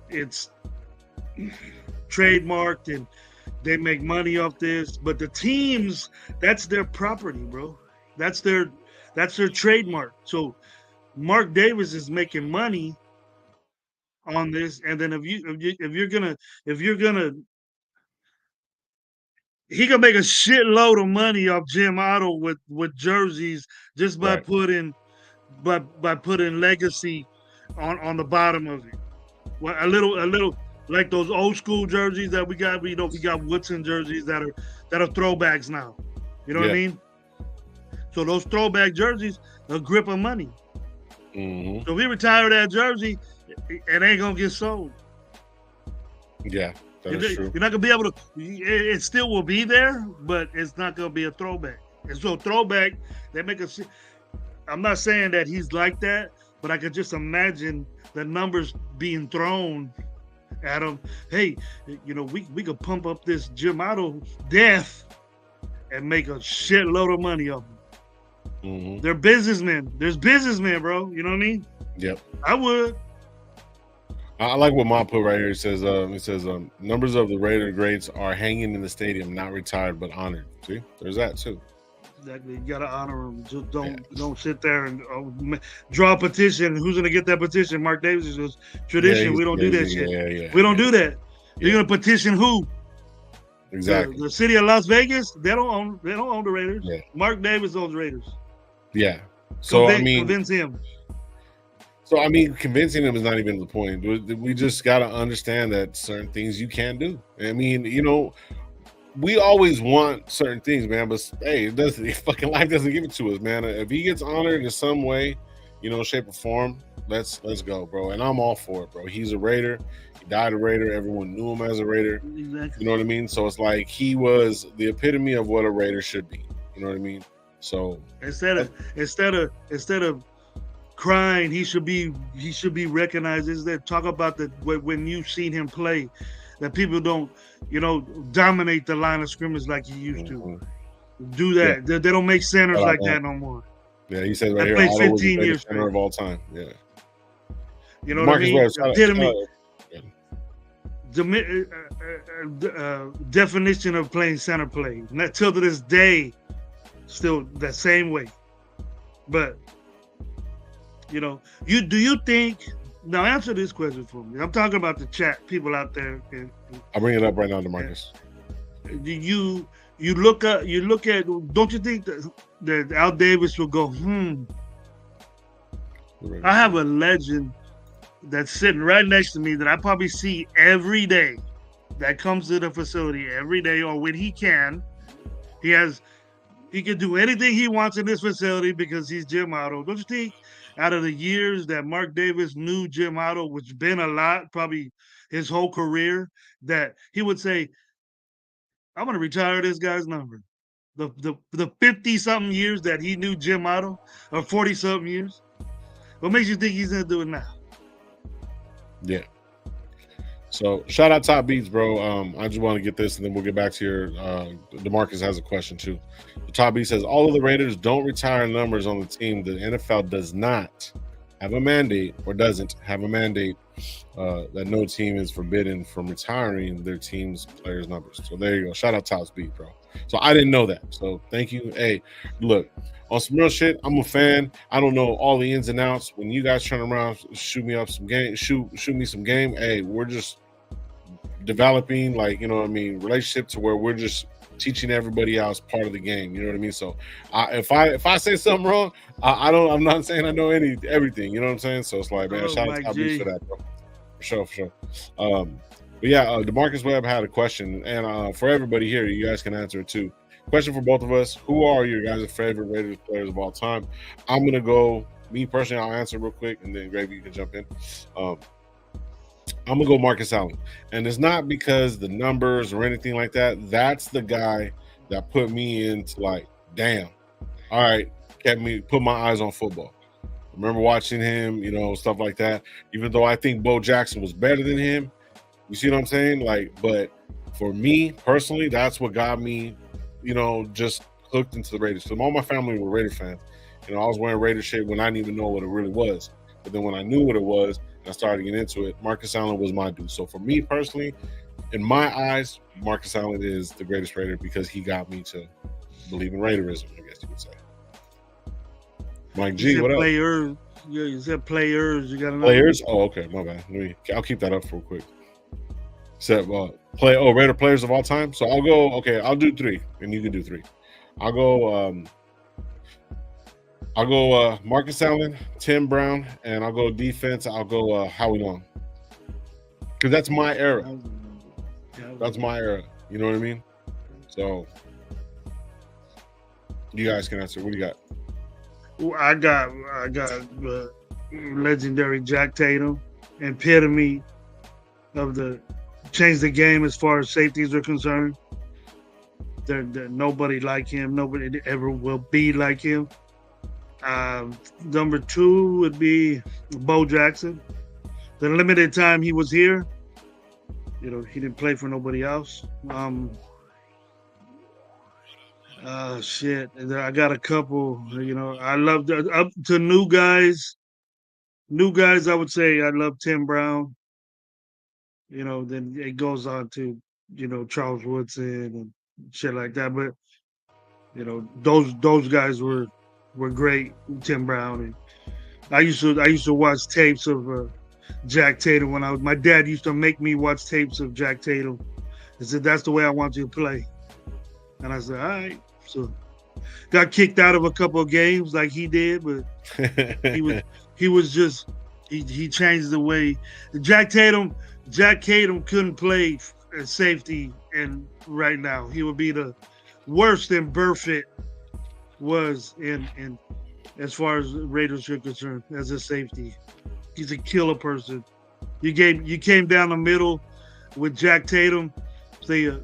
it's trademarked and they make money off this, but the teams, that's their property, bro. That's their trademark. So Mark Davis is making money on this, and then if you're gonna he can make a shitload of money off Jim Otto with jerseys just by putting legacy on the bottom of it. Well, a little like those old school jerseys that we got. We got Woodson jerseys that are throwbacks now. You know what I mean? So those throwback jerseys, a grip of money. Mm-hmm. So if we retire that jersey, it ain't gonna get sold. Yeah, that's true. You're not gonna be able to. It still will be there, but it's not gonna be a throwback. And so throwback, they make a. I'm not saying that he's like that, but I could just imagine the numbers being thrown at him. Hey, you know, we could pump up this Jim Otto death and make a shitload of money off him. Mm-hmm. They're businessmen. There's businessmen, bro. You know what I mean? Yep. I would. I like what Mom put right here. It says, numbers of the Raider greats are hanging in the stadium, not retired, but honored. See, there's that too. Exactly. You gotta honor them. Just don't sit there and draw a petition. Who's gonna get that petition? Mark Davis is tradition. We don't do that shit. Yeah. We don't do that. You're gonna petition who? Exactly. The city of Las Vegas. They don't own the Raiders. Yeah. Mark Davis owns Raiders. Yeah. So convince him. So convincing him is not even the point. We just gotta understand that certain things you can't do. I mean, you know, we always want certain things, man. But hey, fucking life doesn't give it to us, man. If he gets honored in some way, you know, shape or form, let's go, bro. And I'm all for it, bro. He's a Raider. He died a Raider. Everyone knew him as a Raider. Exactly. You know what I mean? So it's like he was the epitome of what a Raider should be. You know what I mean? So instead of crying, he should be recognized. Is that talk about when you've seen him play, that people don't, you know, dominate the line of scrimmage like he used to. Do that. Yeah. They don't make centers like that no more. Yeah, he said right here, Otto 15 was the greatest center of all time. Yeah. You know what I mean? Definition of playing center play. Not till to this day, still that same way. But you know, do you think? Now answer this question for me. I'm talking about the chat people out there. I'll bring it up right now, DeMarcus. You look at. Don't you think that Al Davis will go? I have a legend that's sitting right next to me that I probably see every day. That comes to the facility every day, or when he can. He can do anything he wants in this facility because he's Jim Otto. Don't you think? Out of the years that Mark Davis knew Jim Otto, which been a lot, probably his whole career, that he would say, I'm going to retire this guy's number. The 50-something years that he knew Jim Otto, or 40-something years. What makes you think he's gonna do it now? Yeah. So shout out Top Beats, bro. I just want to get this, and then we'll get back to your. DeMarcus has a question too. Top Beats says all of the Raiders don't retire numbers on the team. The NFL does not have a mandate, or doesn't have a mandate, that no team is forbidden from retiring their team's players' numbers. So there you go. Shout out Top Beats, bro. So I didn't know that. So thank you. Hey, look. On some real shit, I'm a fan. I don't know all the ins and outs. When you guys turn around, shoot me up some game, shoot me some game. Hey, we're just developing, like, you know what I mean, relationship to where we're just teaching everybody else part of the game. You know what I mean? So if I say something wrong, I'm not saying I know everything. You know what I'm saying? So it's like, man, shout out to Beats for that, bro. For sure. But yeah, DeMarcus Webb had a question, and for everybody here, you guys can answer it too. Question for both of us: who are your guys' favorite Raiders players of all time? I'm gonna go. Me personally, I'll answer real quick, and then Gravy, you can jump in. I'm gonna go Marcus Allen, and it's not because the numbers or anything like that. That's the guy that put me into like, damn, all right, put my eyes on football. I remember watching him, you know, stuff like that. Even though I think Bo Jackson was better than him, you see what I'm saying? Like, but for me personally, that's what got me, you know, just hooked into the Raiders. So all my family were Raider fans. You know, I was wearing Raider shit when I didn't even know what it really was. But then when I knew what it was and I started to get into it, Marcus Allen was my dude. So for me personally, in my eyes, Marcus Allen is the greatest Raider because he got me to believe in Raiderism, I guess you would say. Mike G, what players. Up? Yeah, you said players. You got to know. Players? Oh, okay, my bad. I'll keep that up real quick. Raider players of all time. So I'll go. Okay, I'll do 3, and you can do 3. I'll go Marcus Allen, Tim Brown, and I'll go defense. I'll go Howie Long, because that's my era. That's my era. You know what I mean? So you guys can answer. What do you got? Well, I got legendary Jack Tatum, epitome of the. Changed the game as far as safeties are concerned. There nobody like him. Nobody ever will be like him. Number 2 would be Bo Jackson. The limited time he was here, you know, he didn't play for nobody else. Shit. I got a couple. You know, I love up to new guys. New guys, I would say I love Tim Brown. You know, then it goes on to, you know, Charles Woodson and shit like that. But, you know, those guys were great. Tim Brown, and I used to watch tapes of Jack Tatum when my dad used to make me watch tapes of Jack Tatum. He said, that's the way I want you to play. And I said, all right. So got kicked out of a couple of games like he did, but he was just he changed the way. Jack Tatum couldn't play safety, and right now he would be the worst than Burfitt was in as far as Raiders are concerned as a safety. He's a killer person. You came down the middle with Jack Tatum. You're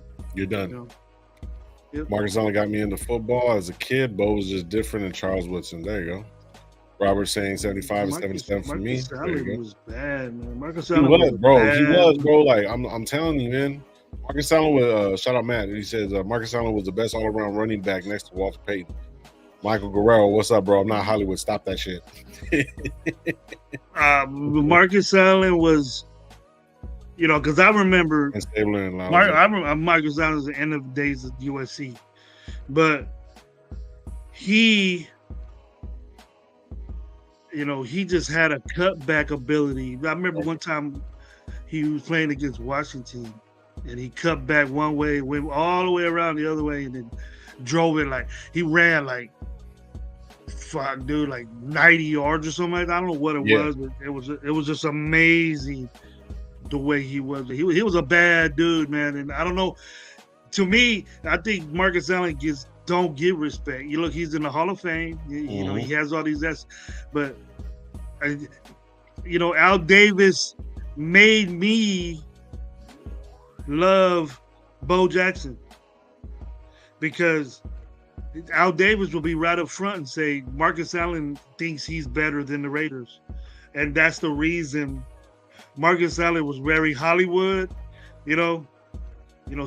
done. You know, yep. Marcus Allen got me into football as a kid. Bo was just different than Charles Woodson. There you go. Robert saying 75 and 77 for me. Allen was bad, man. Marcus Allen was bad. He was, bro. Like I'm telling you, man. Marcus Allen was. Shout out Matt. He says Marcus Allen was the best all-around running back next to Walter Payton. Michael Guerrero, what's up, bro? I'm not Hollywood. Stop that shit. Marcus Allen was, you know, because I remember Marcus Allen was the end of the days at USC, but he. You know, he just had a cutback ability. I remember one time he was playing against Washington, and he cut back one way, went all the way around the other way, and then drove it like he ran like 90 yards or something like that. I don't know what it was, but it was just amazing the way he was. He was a bad dude, man, and I don't know. To me, I think Marcus Allen don't get respect. You look, he's in the Hall of Fame. You know, he has all these but you know, Al Davis made me love Bo Jackson because Al Davis will be right up front and say Marcus Allen thinks he's better than the Raiders, and that's the reason Marcus Allen was very Hollywood. You know,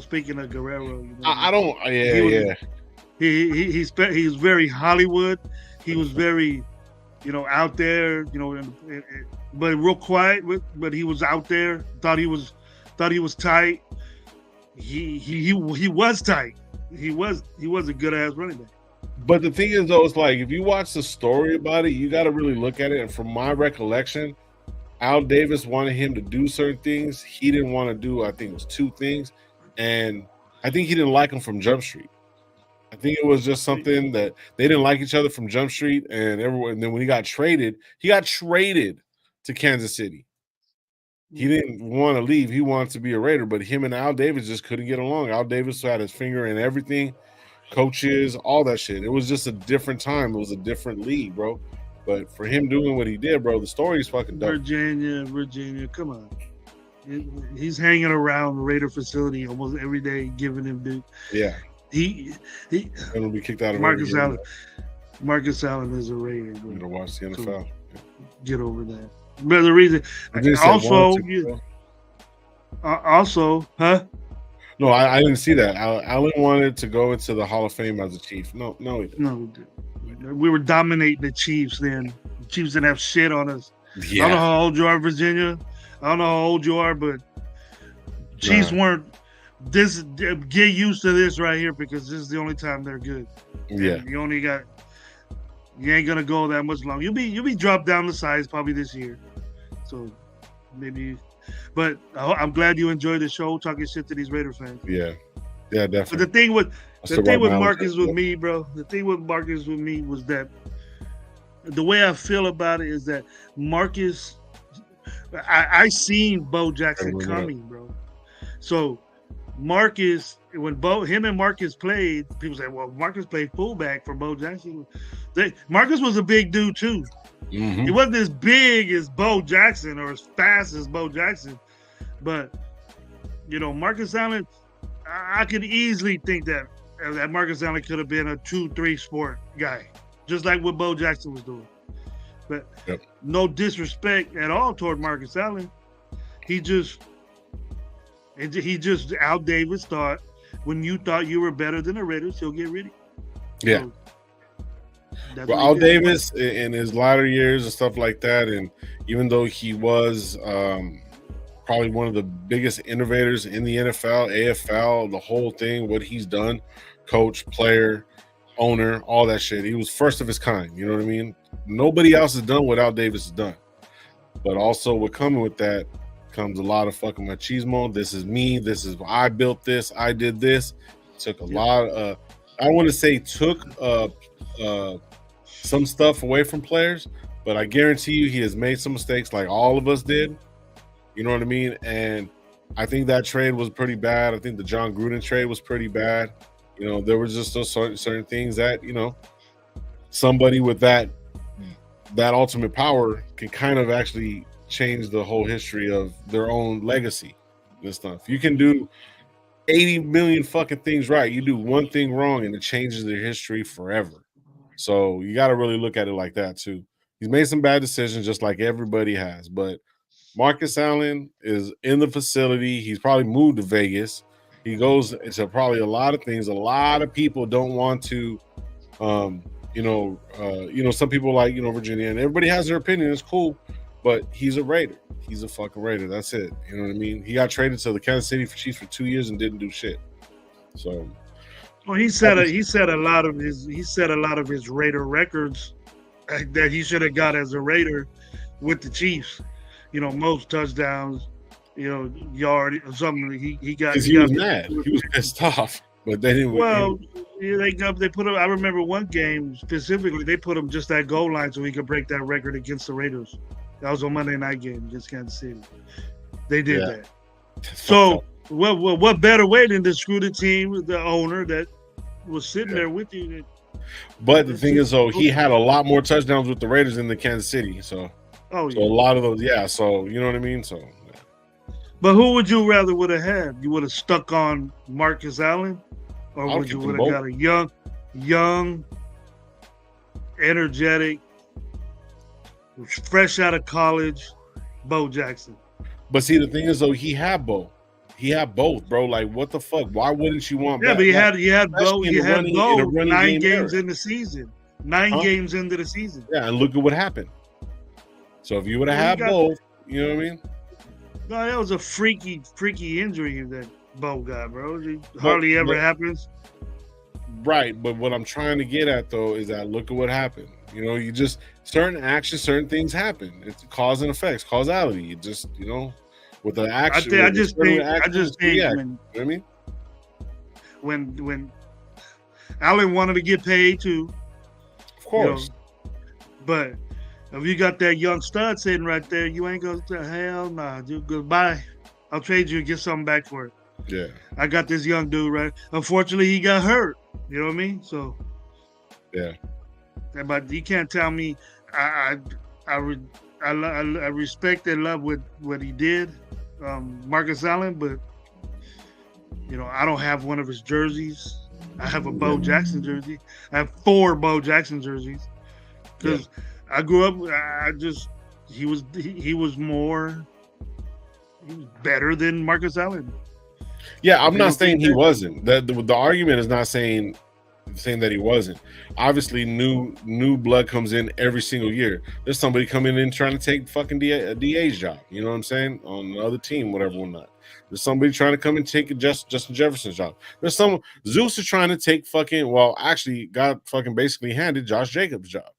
Speaking of Guerrero, I don't. Yeah. He was very Hollywood. He was very, out there. But real quiet. But he was out there. Thought he was tight. He was tight. He was a good ass running back. But the thing is, though, it's like if you watch the story about it, you got to really look at it. And from my recollection, Al Davis wanted him to do certain things. He didn't want to do, I think it was 2 things. And I think he didn't like him from Jump Street. I think it was just something that they didn't like each other from Jump Street. And then when he got traded to Kansas City. He didn't want to leave. He wanted to be a Raider, but him and Al Davis just couldn't get along. Al Davis had his finger in everything, coaches, all that shit. It was just a different time. It was a different league, bro. But for him doing what he did, bro, the story is fucking dope. Virginia, come on. He's hanging around the Raider facility almost every day, giving him big. Yeah. He gonna be kicked out of Marcus Allen. Marcus Allen is a Raider. You gotta watch the NFL. So get over that. But the reason also, huh? No, I didn't see that. Allen wanted to go into the Hall of Fame as a Chief. No, he didn't. No, we didn't. We were dominating the Chiefs then. The Chiefs didn't have shit on us. Yeah. I don't know how old you are, Virginia. I don't know how old you are, but Chiefs weren't. Get used to this right here because this is the only time they're good. Yeah. You ain't gonna go that much long. You'll be dropped down the size probably this year. So maybe, but I'm glad you enjoyed the show talking shit to these Raider fans. Yeah, definitely. But the thing with Marcus with me, bro. The thing with Marcus with me was that the way I feel about it is that Marcus. I seen Bo Jackson coming, bro. So Marcus, when him and Marcus played, people say, well, Marcus played fullback for Bo Jackson. Marcus was a big dude too. Mm-hmm. He wasn't as big as Bo Jackson or as fast as Bo Jackson, but Marcus Allen, I could easily think that Marcus Allen could have been a 2-3 sport guy, just like what Bo Jackson was doing. But no disrespect at all toward Marcus Allen. He just Al Davis thought when you thought you were better than the Raiders, he'll get rid of you. Yeah. So, well, Al Davis in his latter years and stuff like that, and even though he was probably one of the biggest innovators in the NFL, AFL, the whole thing, what he's done, coach, player, owner, all that shit. He was first of his kind. You know what I mean? Nobody else has done what Al Davis has done. But also what coming with that comes a lot of fucking machismo. This is me. This is I built this. I did this. Took a lot of I want to say took some stuff away from players, but I guarantee you he has made some mistakes like all of us did. You know what I mean? And I think that trade was pretty bad. I think the John Gruden trade was pretty bad. There was just those certain things that, somebody with that ultimate power can kind of actually change the whole history of their own legacy and stuff. You can do 80 million fucking things right. You do one thing wrong and it changes their history forever. So you got to really look at it like that too. He's made some bad decisions just like everybody has, but Marcus Allen is in the facility. He's probably moved to Vegas. He goes into probably a lot of things. A lot of people don't want to, some people like, Virginia, and everybody has their opinion. It's cool, but he's a Raider. He's a fucking Raider. That's it. You know what I mean? He got traded to the Kansas City Chiefs for 2 years and didn't do shit. So, well, he said a lot of his Raider records that he should have got as a Raider with the Chiefs. Most touchdowns, yard or something. He got because he was mad. He was pissed off. But they didn't. Well, they put him. I remember one game specifically. They put him just that goal line so he could break that record against the Raiders. That was a Monday night game against Kansas City. They did that. So, what better way than to screw the team, the owner that was sitting there with you? But the thing is, though, he had a lot more touchdowns with the Raiders than the Kansas City. So. So a lot of those, so you know what I mean. So, but who would you rather would have had? You would have stuck on Marcus Allen, or would you would have got a young young, energetic, fresh out of college, Bo Jackson. But see, the thing is, though, he had both. He had both, bro. Like, what the fuck? Why wouldn't you want Yeah, that? but Like, he had Bo especially in a running 9 game games era. in the season. 9 games into the season. Yeah, and look at what happened. So if you would have had both, you know what I mean? No, that was a freaky injury that Bo got, bro. It hardly ever happens. Right, but what I'm trying to get at though is that look at what happened. You know, you just certain actions, certain things happen. It's cause and effects, causality. You just, you know, with the action. I just think you know what I mean? When Allen wanted to get paid too. Of course. You know, but if you got that young stud sitting right there, you ain't gonna say, hell nah, dude, goodbye. I'll trade you and get something back for it. Yeah. I got this young dude, right? Unfortunately, he got hurt. You know what I mean? So yeah. But you can't tell me I respect and love what he did, Marcus Allen, but you know, I don't have one of his jerseys. I have a Bo Jackson jersey. I have 4 Bo Jackson jerseys because I grew up. He was better than Marcus Allen. Yeah, I'm not saying he wasn't. The argument is not saying that he wasn't. Obviously, new blood comes in every single year. There's somebody coming in trying to take fucking DA's job. You know what I'm saying? On the other team, whatever or not. There's somebody trying to come and take Justin Jefferson's job. There's Zeus is trying to take actually got fucking basically handed Josh Jacobs' job.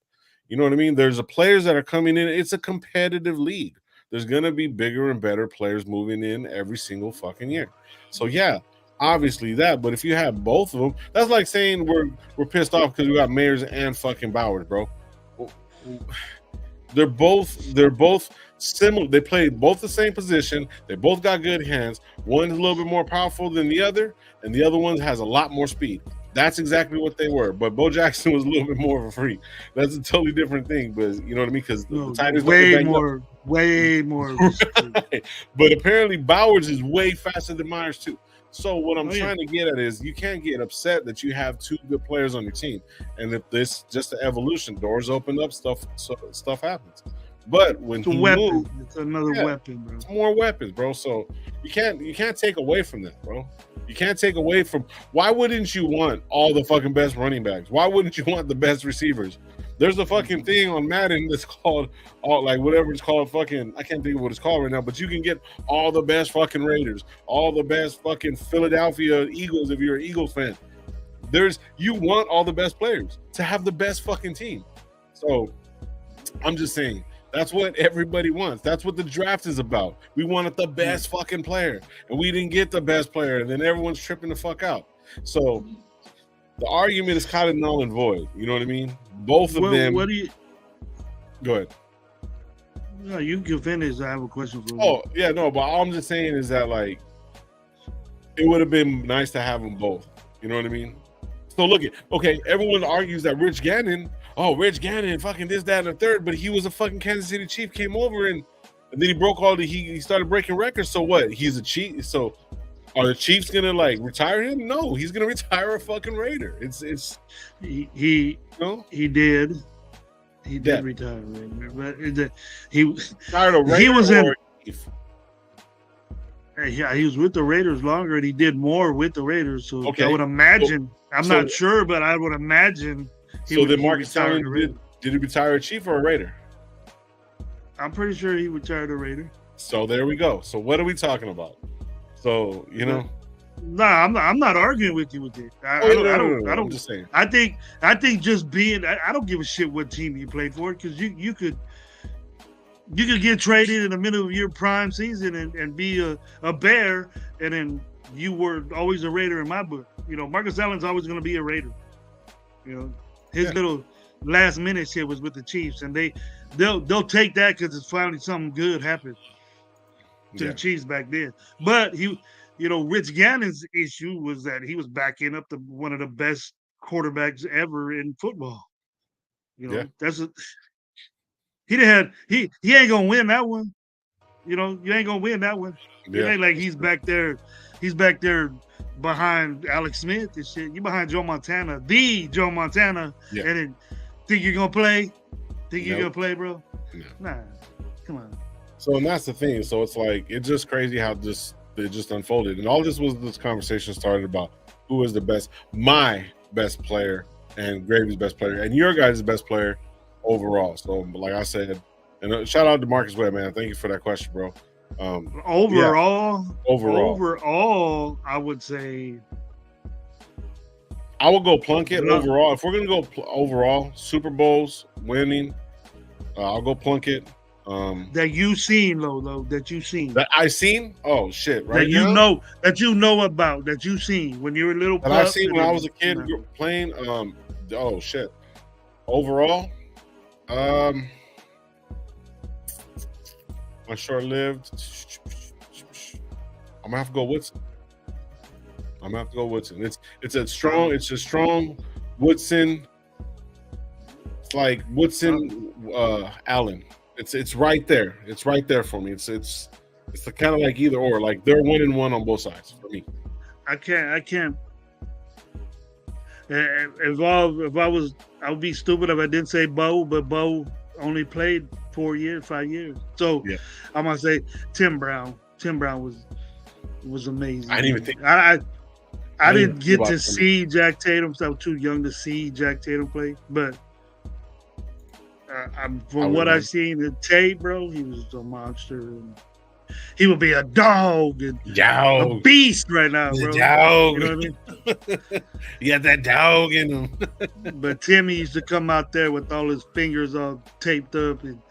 You know what I mean? There's players that are coming in. It's a competitive league. There's gonna be bigger and better players moving in every single fucking year. So yeah, obviously that. But if you have both of them, that's like saying we're pissed off because we got Mayers and fucking Bowers, bro. They're both similar. They play both the same position. They both got good hands. One's a little bit more powerful than the other, and the other one has a lot more speed. That's exactly what they were. But Bo Jackson was a little bit more of a freak. That's a totally different thing. But you know what I mean? Because the Titans way more. But apparently Bowers is way faster than Myers too. So what I'm trying to get at is you can't get upset that you have 2 good players on your team, and if this just the evolution, doors open up, stuff happens. But when it's a weapon, it's another weapon, bro. It's more weapons, bro. So you can't take away from that, bro. You can't take away from. Why wouldn't you want all the fucking best running backs? Why wouldn't you want the best receivers? There's a fucking thing on Madden that's called whatever it's called. Fucking, I can't think of what it's called right now. But you can get all the best fucking Raiders, all the best fucking Philadelphia Eagles if you're an Eagles fan. You want all the best players to have the best fucking team. So I'm just saying. That's what everybody wants. That's what the draft is about. We wanted the best fucking player, and we didn't get the best player, and then everyone's tripping the fuck out. So the argument is kind of null and void. You know what I mean? Both of them. What do you? Go ahead. No, you can finish. I have a question for you. Oh yeah, no, but all I'm just saying is that like it would have been nice to have them both. You know what I mean? So look at everyone argues that Rich Gannon, fucking this, that, and the third, but he was a fucking Kansas City Chief, came over and then he broke he started breaking records. So what? He's a Chief. So are the Chiefs gonna like retire him? No, he's gonna retire a fucking Raider. He did retire, but he was in. Yeah, he was with the Raiders longer, and he did more with the Raiders. So I would imagine. I'm not sure, but I would imagine. Then Marcus Allen did he retire a Chief or a Raider? I'm pretty sure he retired a Raider. So there we go. So what are we talking about? So you know. Nah, I'm not arguing with you with it. I don't. I'm just saying. I think just being. I don't give a shit what team you played for because you could get traded in the middle of your prime season and be a Bear, and then you were always a Raider in my book. You know, Marcus Allen's always going to be a Raider. You know, his little last minute shit was with the Chiefs, and they'll take that because it's finally something good happened to the Chiefs back then. But Rich Gannon's issue was that he was backing up one of the best quarterbacks ever in football. You know, he ain't gonna win that one. You know, you ain't gonna win that one. Yeah. It ain't like he's back there behind Alex Smith and shit. You behind Joe Montana, the Joe Montana, and then think you're gonna play? Think you're gonna play, bro? No. Nah, come on. So, and that's the thing. So it's like, it's just crazy how it just unfolded. And all this conversation started about who is the best, my best player and Gravy's best player and your guys' best player overall. So like I said, and shout out to Marcus Webb, man. Thank you for that question, bro. Overall, I would say I will go Plunkett overall. If we're gonna go overall, Super Bowls winning, I'll go Plunkett. That you seen, though, that you seen. That I seen? Oh shit! Right that you now? That you know about, that you seen when you were a little. That I seen when I was a kid playing. Oh shit! Overall, my short-lived. I'm gonna have to go Woodson. It's a strong Woodson. It's like Woodson, Allen. It's right there. It's right there for me. It's the kind of like either or. Like they're 1-1 on both sides for me. I can't. I would be stupid if I didn't say Bo, but Bo only played 5 years. So I'm gonna say Tim Brown. Tim Brown was amazing. I didn't even think. I didn't get to see Jack Tatum, so I was too young to see Jack Tatum play. But from what I've seen the tape, bro, he was a monster. And he would be a dog and a beast right now, bro. Dog. You know what I mean? He had that dog in him. But Timmy used to come out there with all his fingers all taped up and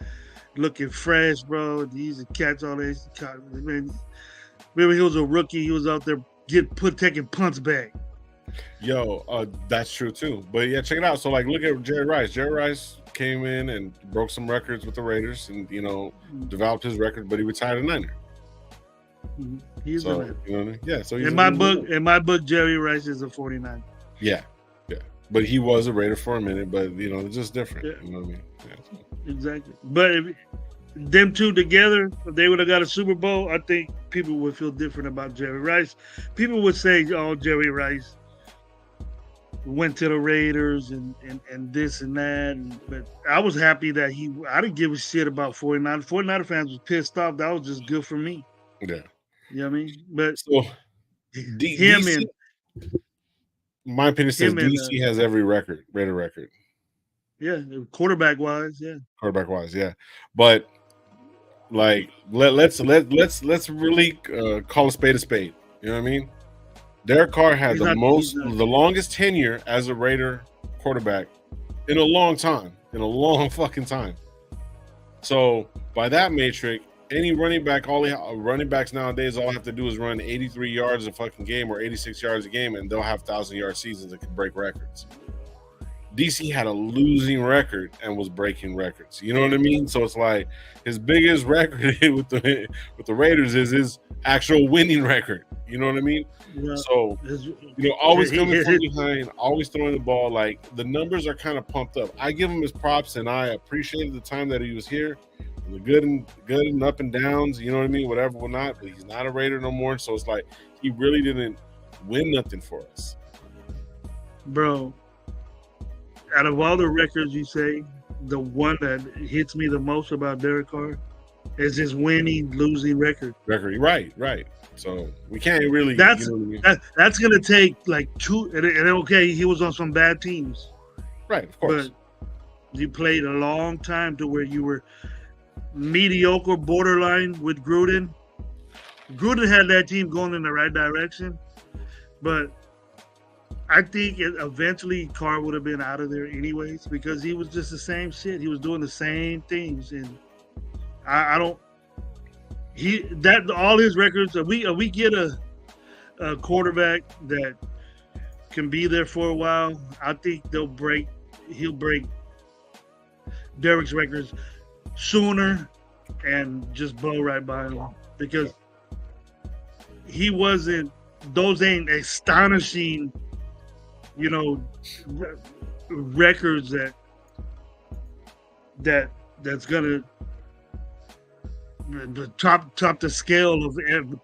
looking fresh, bro. And he used to catch all this. Man, remember he was a rookie. He was out there taking punts back. Yo, that's true too. But yeah, check it out. So like, look at Jerry Rice. Jerry Rice came in and broke some records with the Raiders, and developed his record. But he retired a Niner. He's so, you know what I mean? Yeah. So he's in my book, Jerry Rice is a 49. Yeah. But he was a Raider for a minute. But it's just different. Yeah. You know what I mean? Yeah. Exactly. But if them two together, if they would have got a Super Bowl, I think people would feel different about Jerry Rice. People would say, "Oh, Jerry Rice went to the Raiders and this and that." But I was happy that I didn't give a shit about 49. 49 fans was pissed off. That was just good for me. Yeah. You know what I mean? But so DC, my opinion says DC has every Raider record. Yeah, quarterback wise, yeah. But like let's really call a spade a spade. You know what I mean? Derek Carr had the longest tenure as a Raider quarterback in a long fucking time. So by that matrix, any running back, running backs nowadays all have to do is run 83 yards a fucking game or 86 yards a game, and they'll have 1,000-yard seasons that can break records. DC had a losing record and was breaking records. You know what I mean? So it's like his biggest record with the Raiders is his actual winning record. You know what I mean? Yeah. So always coming from behind, always throwing the ball. Like the numbers are kind of pumped up. I give him his props, and I appreciated the time that he was here. The good and up and downs. You know what I mean? Whatever or not, but he's not a Raider no more. So it's like he really didn't win nothing for us, bro. Out of all the records you say, the one that hits me the most about Derek Carr is his losing record. Right. So we can't really. That's gonna take like two. And okay, he was on some bad teams, right? Of course. But you played a long time to where you were mediocre, borderline with Gruden. Gruden had that team going in the right direction, but I think eventually Carr would have been out of there anyways because he was just the same shit. He was doing the same things, and all his records. If we get a quarterback that can be there for a while, I think he'll break Derek's records sooner and just blow right by him because he wasn't. Those ain't astonishing. Records that's gonna the top the scale of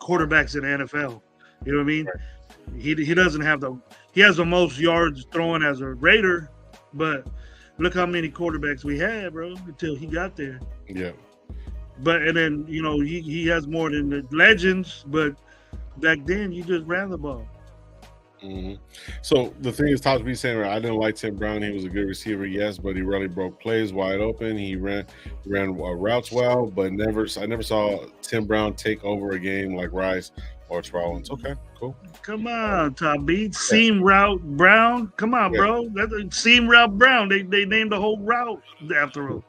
quarterbacks in the NFL. You know what I mean? He doesn't have he has the most yards throwing as a Raider, but look how many quarterbacks we had, bro, until he got there. Yeah. But and then he has more than the legends, but back then you just ran the ball. Mm-hmm. So the thing is, Todd's be saying, I didn't like Tim Brown. He was a good receiver, yes, but he really broke plays wide open. He ran routes well, but I never saw Tim Brown take over a game like Rice or Rollins. Okay, cool. Come on, Todd B. Seam route Brown. Come on, bro. That's seam route Brown. They named the whole route after him.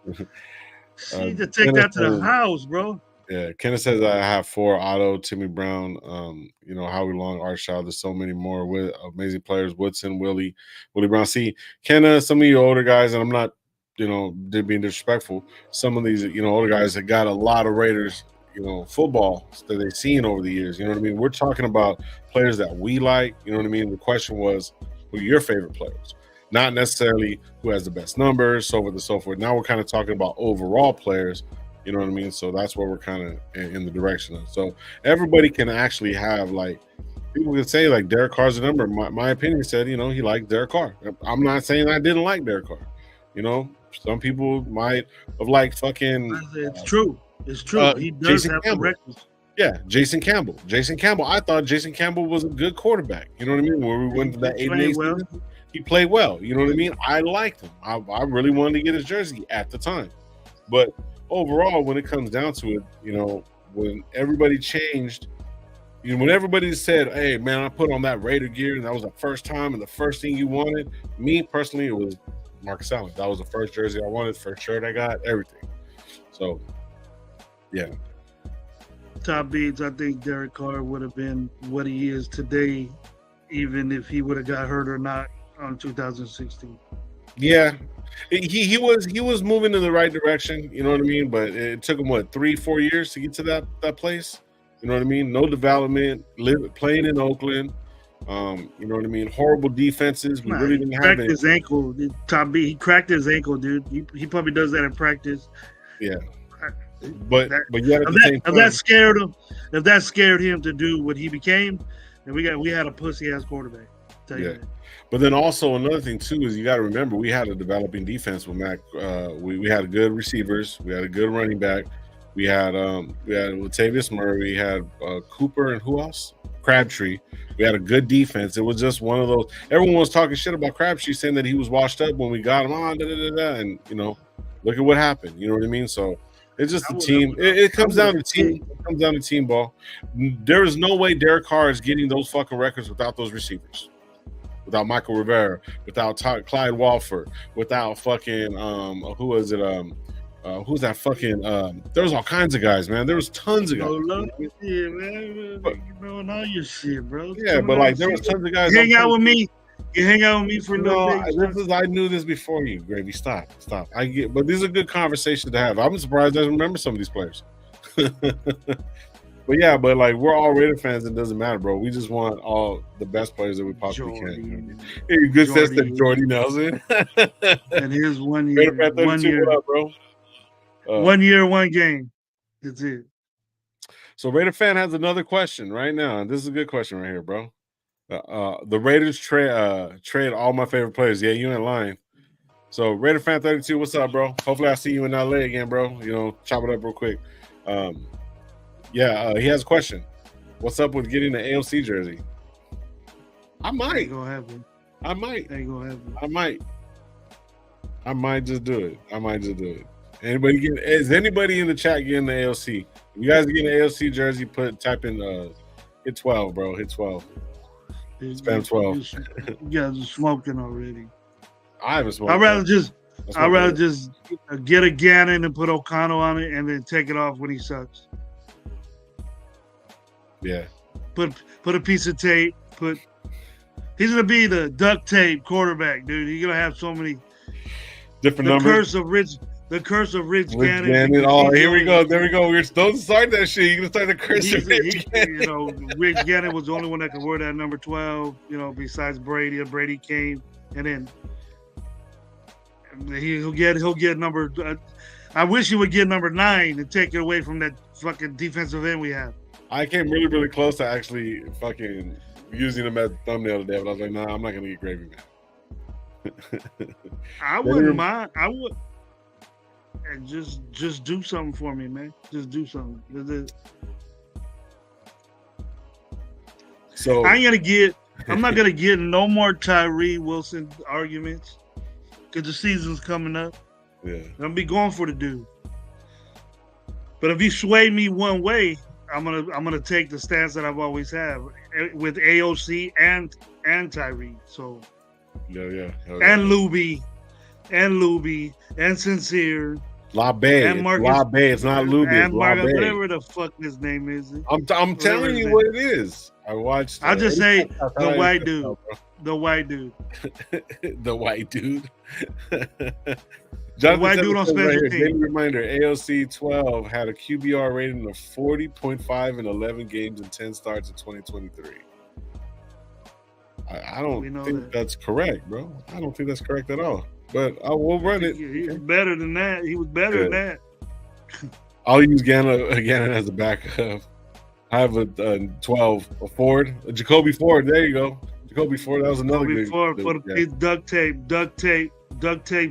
You need to take that to the house, bro. Yeah, Kenneth says I have 4: Otto, Timmy Brown, Howie Long, Art Shaw. There's so many more with amazing players. Woodson, Willie Brown. See, Kenneth, some of you older guys, and I'm not, being disrespectful. Some of these, older guys that got a lot of Raiders, football that they've seen over the years. You know what I mean? We're talking about players that we like. You know what I mean? The question was, who are your favorite players? Not necessarily who has the best numbers, so forth and so forth. Now we're kind of talking about overall players. You know what I mean? So that's what we're kind of in the direction of. So everybody can actually have, like, people can say, like, Derek Carr's a number. My opinion said, he liked Derek Carr. I'm not saying I didn't like Derek Carr. Some people might have liked fucking. It's true. It's true. He does Jason have Campbell. records. Yeah, Jason Campbell. I thought Jason Campbell was a good quarterback. You know what I mean? When we went to that 88 season, he played well. You know what I mean? I liked him. I really wanted to get his jersey at the time. But overall, when it comes down to it, when everybody changed, when everybody said, hey, man, I put on that Raider gear, and that was the first time and the first thing you wanted, me personally, it was Marcus Allen. That was the first jersey I wanted, first shirt I got, everything. So, yeah. Top beats, I think Derek Carr would have been what he is today, even if he would have got hurt or not on 2016. Yeah. He was moving in the right direction, you know what I mean? But it took him 3-4 years to get to that place. You know what I mean? No development, playing in Oakland. You know what I mean? Horrible defenses. We really didn't have it. His ankle, Tom B. He cracked his ankle, dude. He probably does that in practice. Yeah. But yet at the same time, if that scared him to do what he became, then we had a pussy ass quarterback. Yeah. But then also another thing too is you got to remember we had a developing defense with Mac. We had good receivers, we had a good running back, we had Latavius Murray, we had Cooper, and who else? Crabtree. We had a good defense. It was just one of those. Everyone was talking shit about Crabtree, saying that he was washed up when we got him on. And look at what happened. You know what I mean? So it's just the team. It comes down to team. It comes down to team ball. There is no way Derek Carr is getting those fucking records without those receivers. Without Michael Rivera, without Clyde Walford, without fucking who was it? Who's that fucking? There was all kinds of guys, man. There was tons of guys. Yeah, man. Knowing all your shit, bro. Yeah, but like there was tons of guys. You hang out with me. You hang out with me for I knew this before you, Gravy. Stop. But these are good conversations to have. I'm surprised I remember some of these players. But yeah, like we're all Raider fans. It doesn't matter, bro. We just want all the best players that we possibly can. Hey, good sense that Jordy Nelson. And here's 1 year. Raider 1 year, what up, bro? 1 year, 1 game. That's it. So Raider fan has another question right now. This is a good question right here, bro. The Raiders trade all my favorite players. Yeah, you ain't lying. So Raider fan 32, what's up, bro? Hopefully I see you in LA again, bro. Chop it up real quick. He has a question. What's up with getting the AOC jersey? I might. Ain't gonna happen. I might. Ain't gonna happen. I might just do it. Is anybody in the chat getting the AOC? If you guys are getting the AOC jersey, type in hit 12, bro. Hit 12. Spam 12. You guys are smoking already. I haven't smoked. I'd rather just get a Gannon and put O'Connell on it and then take it off when he sucks. Yeah. Put a piece of tape. He's gonna be the duct tape quarterback, dude. He's gonna have so many different numbers. The curse of Rich Gannon. Oh, here we go. There we go. Don't start that shit. You're gonna start the curse of Rich Gannon. Rich Gannon was the only one that could wear that number 12. Besides Brady. Brady came, and then he'll get number. I wish you would get number 9 and take it away from that fucking defensive end we have. I came really, really close to actually fucking using him as a thumbnail today, but I was like, nah, I'm not gonna get Gravy Man. I wouldn't mind. I would. And just do something for me, man. Just do something. So I'm not gonna get no more Tyree Wilson arguments because the season's coming up. Yeah, I'm gonna be going for the dude. But if you sway me one way, I'm gonna take the stance that I've always had with AOC and Tyree. So yeah. And Luby and Sincere. La Bay. It's not Luby. It's La Bay. Whatever the fuck his name is. I'm telling you what it is. I watched. I'll just say the white dude. The white dude. The white dude. The white dude on special teams. Daily reminder: AOC 12 had a QBR rating of 40.5 in 11 games and 10 starts in 2023. I don't think that's correct, bro. I don't think that's correct at all. But I will run it. He was better than that. He was better than that. I'll use Gannon as a backup. I have a 12, a Ford, a Jacoby Ford. There you go. Jacoby Ford. That was another good. Ford for the duct tape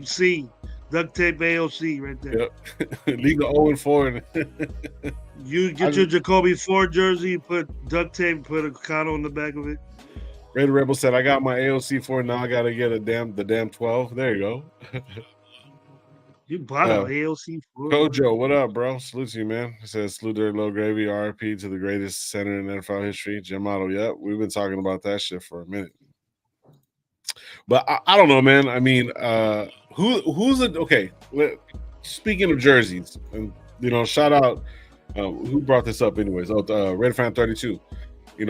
C. Duct tape AOC right there. Yep. Leave the 0-4. You get your Jacoby Ford jersey, put duct tape, put a Otto on the back of it. Raider Rebel said, I got my AOC 4, now I gotta get the damn 12. There you go. You bought an AOC 4. Kojo, what up, bro? Salute to you, man. It says salute Dirty Low Gravy, RIP to the greatest center in NFL history, Jim Otto. Yep, we've been talking about that shit for a minute. But I don't know, man. I mean, who's it? Okay, speaking of jerseys, and shout out who brought this up, anyways. Red Fan 32. The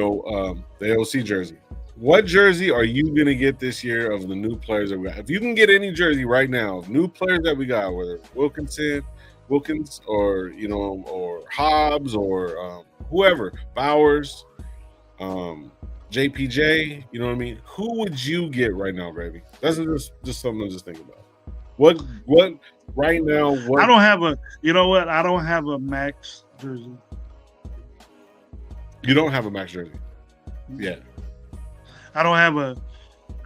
AOC jersey. What jersey are you gonna get this year of the new players that we got? If you can get any jersey right now of new players that we got, whether Wilkins, or or Hobbs, or whoever, Bowers, JPJ, you know what I mean? Who would you get right now, Gravy? That's just something to just think about. What right now? I don't have a. You know what? I don't have a Max jersey. You don't have a Max jersey. Yeah. I don't have a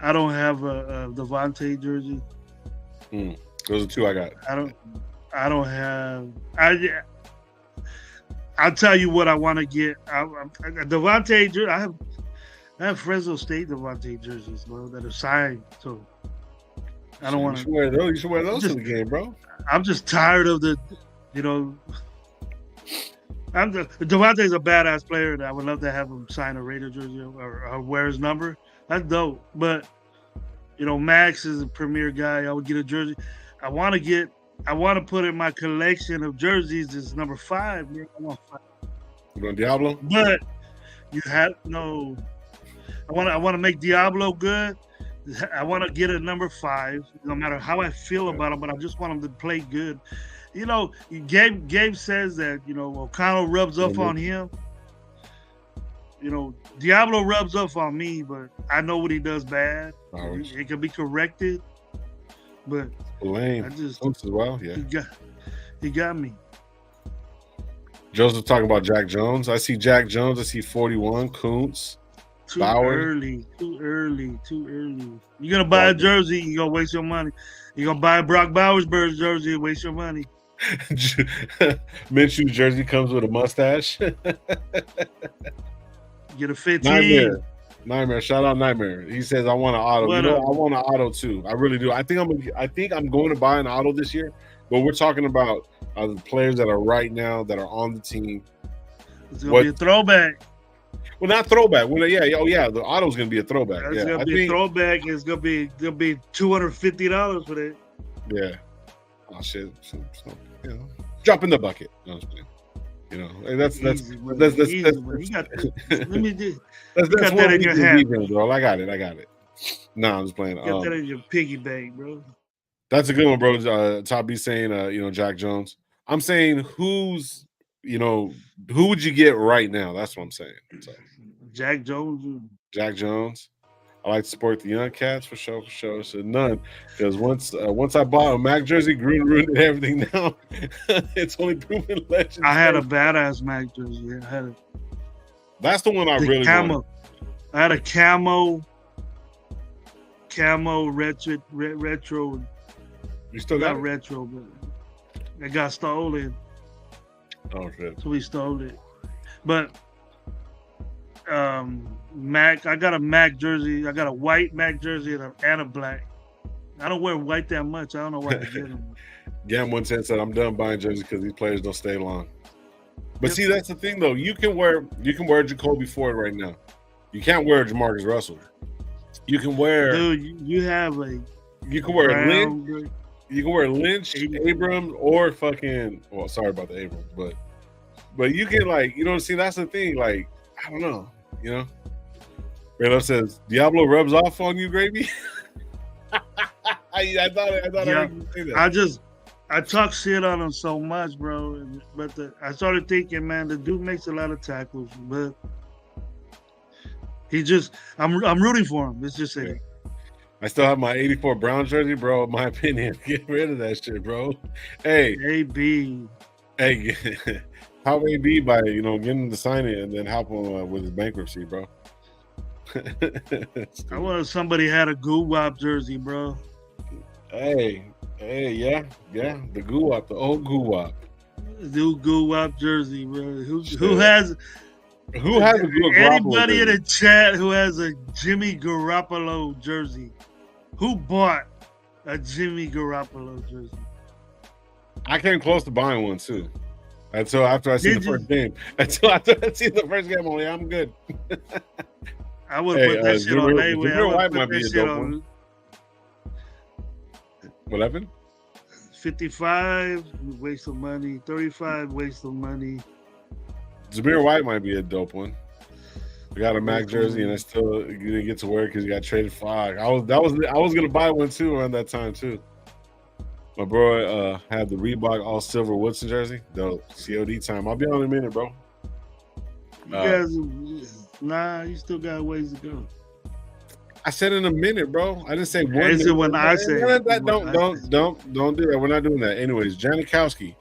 Devontae jersey. Those are two I got. I don't have. I'll tell you what I want to get. Devontae jersey. I have Fresno State Devontae jerseys, bro, that are signed. So I don't want to wear those. You should wear those to the game, bro. I'm just tired of the. Devontae's a badass player, and I would love to have him sign a Raider jersey or wear his number. That's dope. But Max is a premier guy. I would get a jersey. I want to put in my collection of jerseys is number 5. Man. I want 5. You want Diablo? But you have no. I want to make Diablo good. I want to get a number 5, no matter how I feel about him. But I just want him to play good. Gabe says that, O'Connell rubs off on him. Diablo rubs off on me, but I know what he does bad. It can be corrected. But I just as well, yeah. He got me. Joseph talking about Jack Jones. I see Jack Jones. I see 41. Kuntz. Too early. You're gonna buy a jersey, you're gonna waste your money. You're gonna buy a Brock Bowers jersey and waste your money. Minshew jersey comes with a mustache. Get a 15. Nightmare. Shout out Nightmare. He says I want an Otto. I want an Otto too. I really do. I think I'm going to buy an Otto this year. But we're talking about the players that are right now that are on the team. It's gonna be a throwback. Well, not throwback. Well, the Otto's gonna be a throwback. It's gonna be a throwback. It's gonna be $250 for that. Yeah. Oh shit. Drop in the bucket. No, that's easy. That's that in your hat, bro. I got it. No, I'm just playing. Get that in your piggy bank, bro. That's a good one, bro. Top B saying, Jack Jones. I'm saying who would you get right now? That's what I'm saying. So. Jack Jones. Jack Jones. I like to support the young cats for sure. So none, because once I bought a Mac jersey, Gruden ruined everything. Now it's only proven legend. I had a badass Mac jersey. That's the one I really wanted. I had a camo retro. You still got retro, but it got stolen. Oh shit! So we stole it. But Mac, I got a Mac jersey. I got a white Mac jersey and a black. I don't wear white that much. I don't know why I get them. Gam 110 said, "I'm done buying jerseys because these players don't stay long." But see, that's the thing though. You can wear Jacoby Ford right now. You can't wear Jamarcus Russell. You can wear. Dude, you have like. You can wear Lynch. You can wear Lynch, Abrams, or fucking. Well, sorry about the Abrams, but you can see that's the thing. Like, I don't know, Raylo says Diablo rubs off on you, Gravy. I thought I heard you say that. I talk shit on him so much, bro. But I started thinking, man, the dude makes a lot of tackles, but I'm rooting for him. Let's just say that. I still have my 84 Brown jersey, bro. In my opinion, get rid of that shit, bro. Hey, AB. Hey, help AB by getting him to sign it and then help him with his bankruptcy, bro. I wanted somebody had a Goo Wop jersey, bro. Hey, yeah, the Goo Wop, the old Goo Wop. The Goo Wop jersey, bro. Who has a good anybody in the chat who has a Jimmy Garoppolo jersey? Who bought a Jimmy Garoppolo jersey? I came close to buying one too. Until after I see the first game. Until after I see the first game, I'm good. I would put that shit on anyway. White might be a dope one. What happened? 55, waste of money. 35, waste of money. Zamir White might be a dope one. I got a Mac jersey and I still didn't get to wear it because he got traded for Fog. I was gonna buy one too around that time too. My bro had the Reebok all silver Woodson jersey. Dope. COD time. I'll be on in a minute, bro. You still got ways to go. I said in a minute, bro. I didn't say one. Is it when I say don't do that. We're not doing that. Anyways, Janikowski.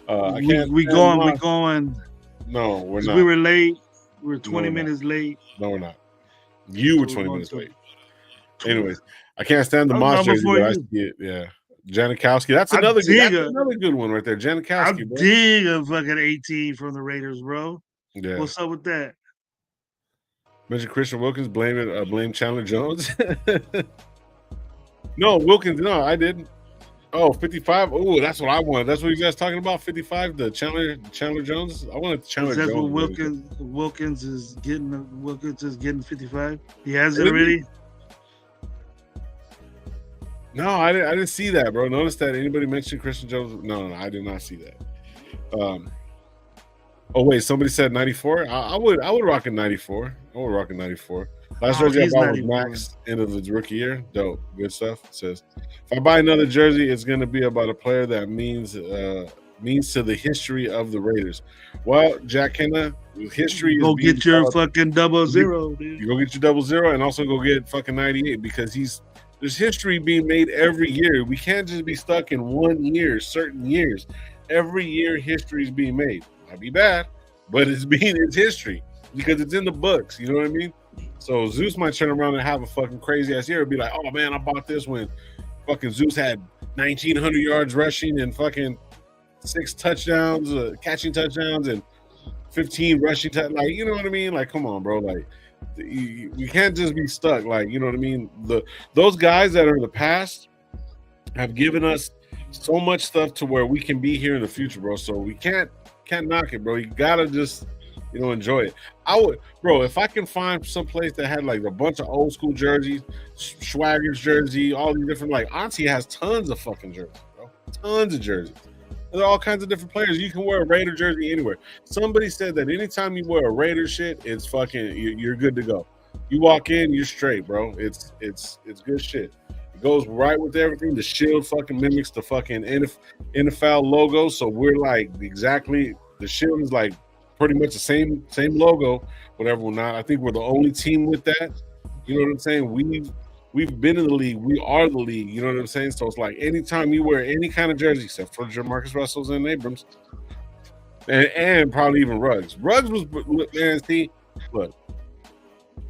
We're going. No, we're not. We were late. We were 20 minutes late. No, we're not. You were 20 minutes late. Anyways, I can't stand the Moss jersey, but I see it. Yeah. Janikowski. That's another good one right there. Janikowski, bro. I dig a fucking 18 from the Raiders, bro. Yeah. What's up with that? Mention Christian Wilkins blame Chandler Jones. No, Wilkins. No, I didn't. Oh, 55. Oh, that's what I wanted. That's what you guys talking about. 55. The Chandler Jones. I wanted Chandler Jones. That's what Wilkins is getting. Wilkins is getting 55. He has it already. No, I didn't see that, bro. Notice that anybody mentioned Christian Jones? No, I did not see that. Oh wait, somebody said 94. I would rock a 94. I would rock a 94. Last jersey I bought was Max end of his rookie year. Dope, good stuff. It says if I buy another jersey, it's going to be about a player that means to the history of the Raiders. Well, Jack Kenna, history. Go get your fucking 00, dude. You go get your 00 and also go get fucking 98 because there's history being made every year. We can't just be stuck in 1 year, certain years. Every year, history is being made. Might be bad, but it's history because it's in the books. You know what I mean? So Zeus might turn around and have a fucking crazy ass year and be like, "Oh man, I bought this when fucking Zeus had 1,900 yards rushing and fucking 6 touchdowns, catching touchdowns and 15 rushing touchdowns." Like, you know what I mean? Like, come on, bro. Like, you can't just be stuck. Like, you know what I mean? Those guys that are in the past have given us so much stuff to where we can be here in the future, bro. So we can't knock it, bro. You gotta just, enjoy it. I would, bro, if I can find some place that had like a bunch of old school jerseys, Swagger's jersey, all these different, like Auntie has tons of fucking jerseys, bro. Tons of jerseys. There are all kinds of different players. You can wear a Raider jersey anywhere. Somebody said that anytime you wear a Raider shit, it's fucking, you're good to go. You walk in, you're straight, bro. It's good shit. It goes right with everything. The shield fucking mimics the fucking NFL logo. So we're like exactly, the shield is like pretty much the same logo, whatever. We're not. I think we're the only team with that. You know what I'm saying? We've been in the league. We are the league. You know what I'm saying? So it's like anytime you wear any kind of jersey, except for Jamarcus Russells and Abrams, and probably even Ruggs. Ruggs was, man, see, look,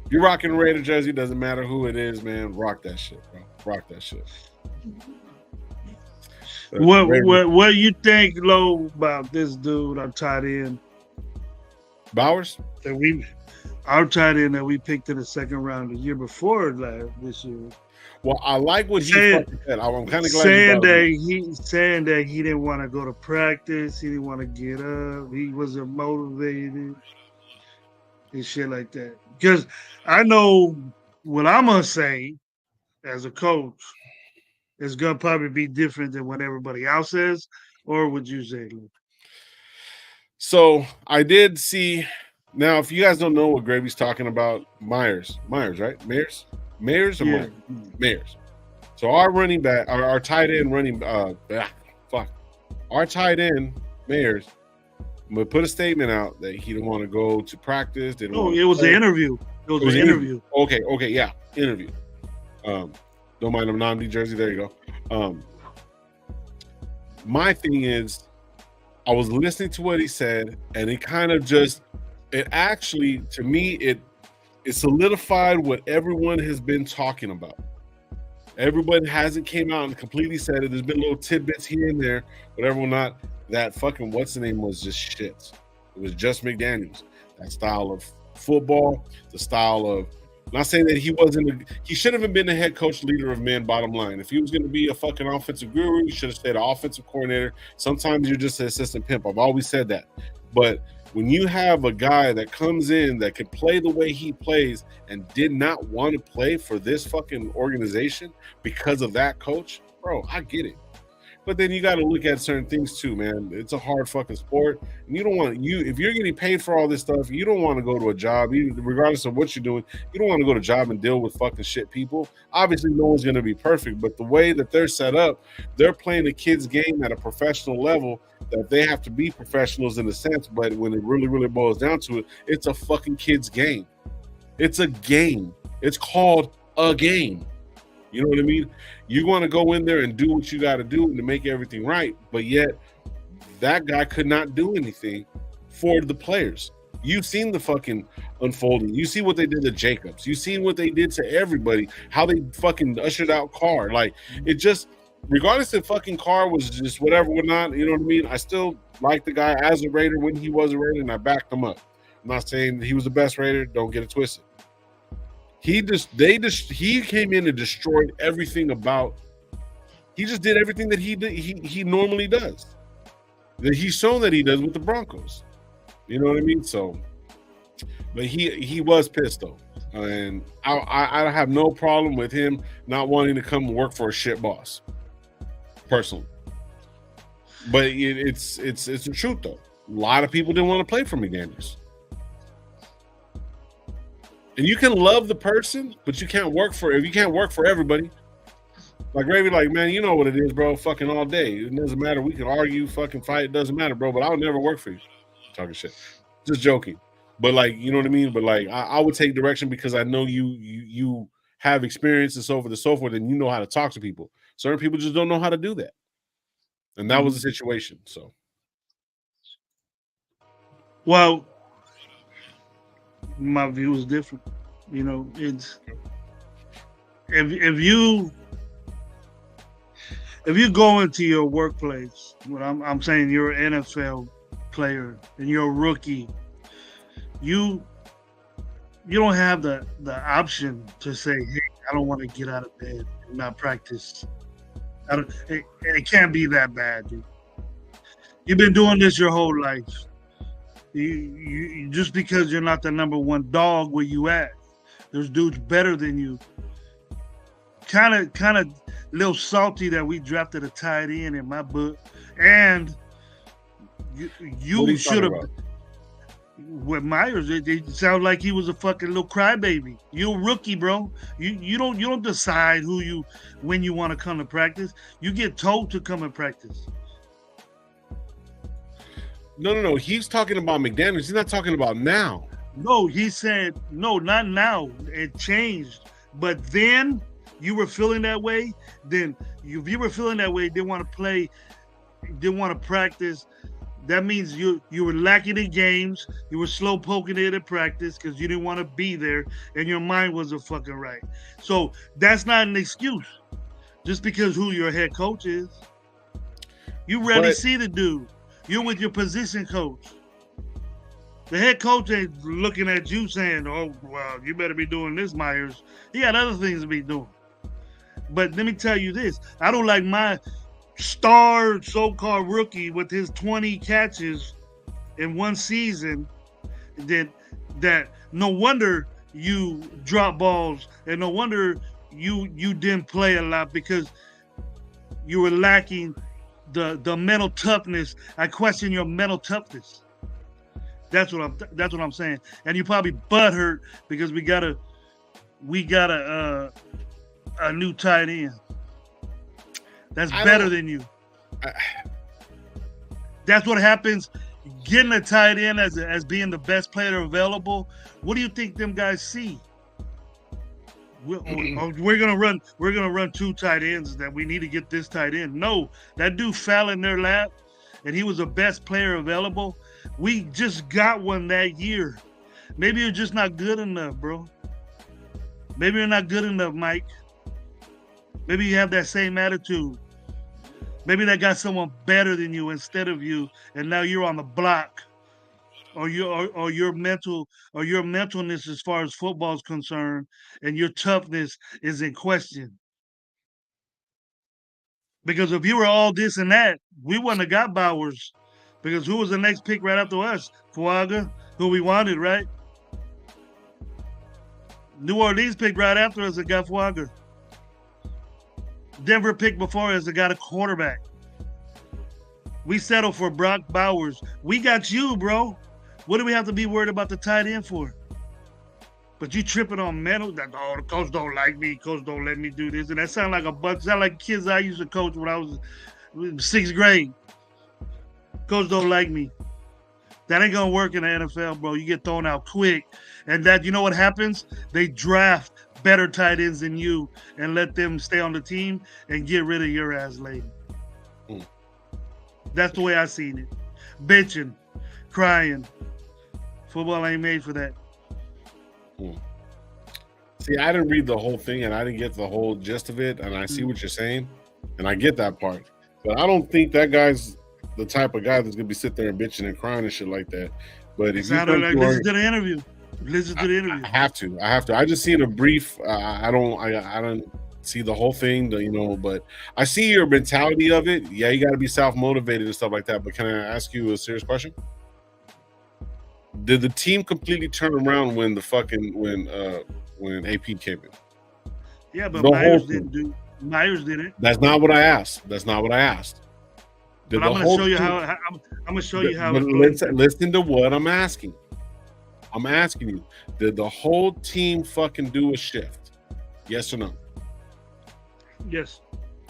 you're rocking a Raider jersey, doesn't matter who it is, man. Rock that shit, bro. Rock that shit. What you think, Lo, about this dude, our tight end? Bowers? Our tight end that we picked in the second round the year before this year. Well, I like what he said. I'm kind of glad saying that he didn't want to go to practice, he didn't want to get up, he wasn't motivated and shit like that. Because I know what I'm gonna say as a coach is gonna probably be different than what everybody else says, or would you say? So I did see. Now, if you guys don't know what Gravy's talking about, Myers, right? Myers or Yeah. Myers. So our running back, our tight end our tight end Myers, we put a statement out that he didn't want to go to practice. It was an interview. It was an interview. Okay, yeah, interview. Don't mind them non-D jersey. There you go. My thing is, I was listening to what he said, and it kind of just, it actually, to me, it solidified what everyone has been talking about. Everybody hasn't came out and completely said it. There's been little tidbits here and there, whatever or not. That fucking what's the name was just shit. It was just McDaniels. That style of football, the style of, not saying that he shouldn't have been the head coach, leader of men, bottom line. If he was going to be a fucking offensive guru, he should have stayed an offensive coordinator. Sometimes you're just an assistant pimp. I've always said that. But when you have a guy that comes in that can play the way he plays and did not want to play for this fucking organization because of that coach, bro, I get it. But then you got to look at certain things too, man. It's a hard fucking sport. And you don't want if you're getting paid for all this stuff, you don't want to go to a job, regardless of what you're doing. You don't want to go to a job and deal with fucking shit people. Obviously, no one's going to be perfect, but the way that they're set up, they're playing a kid's game at a professional level that they have to be professionals in a sense. But when it really, really boils down to it, it's a fucking kid's game. It's a game. It's called a game. You know what I mean? You want to go in there and do what you got to do to make everything right, but yet that guy could not do anything for the players. You've seen the fucking unfolding. You see what they did to Jacobs. You've seen what they did to everybody, how they fucking ushered out Carr. Like, it just, regardless if fucking Carr was just whatever or not, you know what I mean? I still like the guy as a Raider when he was a Raider, and I backed him up. I'm not saying he was the best Raider. Don't get it twisted. He came in and destroyed everything about. He just did everything that he normally does. That he's shown that he does with the Broncos. You know what I mean? So, but he was pissed though, and I have no problem with him not wanting to come work for a shit boss, personally. But it's the truth though. A lot of people didn't want to play for McDaniels. And you can love the person, but you can't work for everybody. Like Gravy, like, man, you know what it is, bro. Fucking all day. It doesn't matter. We can argue, fucking fight. It doesn't matter, bro. But I would never work for you. Talking shit. Just joking. But like, you know what I mean? But like, I would take direction because I know you have experience and so forth, and you know how to talk to people. Certain people just don't know how to do that. And that was the situation. So. Well, my view is different. You know, it's if you go into your workplace, what I'm saying, you're an NFL player and you're a rookie, you don't have the option to say, hey, I don't want to get out of bed and not practice. It can't be that bad, dude. You've been doing this your whole life. You just because you're not the number one dog where you at, there's dudes better than you. Kind of little salty that we drafted a tight end in my book, and you should have. With Myers, it sounds like he was a fucking little crybaby. You're a rookie, bro. You don't decide when you want to come to practice. You get told to come and practice. No. He's talking about McDaniels. He's not talking about now. No, he said, no, not now. It changed. But then you were feeling that way. Then if you were feeling that way, didn't want to play, didn't want to practice. That means you were lacking in games. You were slow poking it in practice because you didn't want to be there, and your mind wasn't fucking right. So that's not an excuse. Just because who your head coach is, you rarely see the dude. You're with your position coach. The head coach ain't looking at you saying, "Oh, well, you better be doing this, Myers." He got other things to be doing. But let me tell you this: I don't like my star so-called rookie with his 20 catches in one season. That no wonder you drop balls, and no wonder you didn't play a lot because you were lacking the mental toughness. I question your mental toughness. That's what I'm saying. And you probably butthurt because we got a new tight end. That's better than you. That's what happens. Getting a tight end as being the best player available. What do you think them guys see? We're gonna run two tight ends. That we need to get this tight end. No, that dude fell in their lap, and he was the best player available. We just got one that year. Maybe you're just not good enough, bro. Maybe you're not good enough, Mike. Maybe you have that same attitude. Maybe they got someone better than you instead of you, and now you're on the block. Or your mentalness as far as football is concerned, and your toughness is in question. Because if you were all this and that, we wouldn't have got Bowers. Because who was the next pick right after us? Fuaga, who we wanted, right? New Orleans picked right after us and got Fuaga. Denver picked before us and got a quarterback. We settled for Brock Bowers. We got you, bro. What do we have to be worried about the tight end for? But you tripping on mental that the coach don't like me, coach don't let me do this. And that sound like a bunch, sound like kids I used to coach when I was in sixth grade. Coach don't like me. That ain't gonna work in the NFL, bro. You get thrown out quick. And that, you know what happens? They draft better tight ends than you and let them stay on the team and get rid of your ass lady. That's the way I seen it. Bitching, crying. Football ain't made for that. See, I didn't read the whole thing and I didn't get the whole gist of it. And I see what you're saying. And I get that part. But I don't think that guy's the type of guy that's going to be sitting there and bitching and crying and shit like that. But if you listen to the interview. Listen to the interview. I have to. I just seen a brief. I don't see the whole thing, but I see your mentality of it. Yeah, you got to be self-motivated and stuff like that. But can I ask you a serious question? Did the team completely turn around when AP came in? Yeah, but Myers didn't. Myers didn't. That's not what I asked. But I'm going to show you how. I'm going to show you how. Listen to what I'm asking. I'm asking you, did the whole team fucking do a shift? Yes or no? Yes.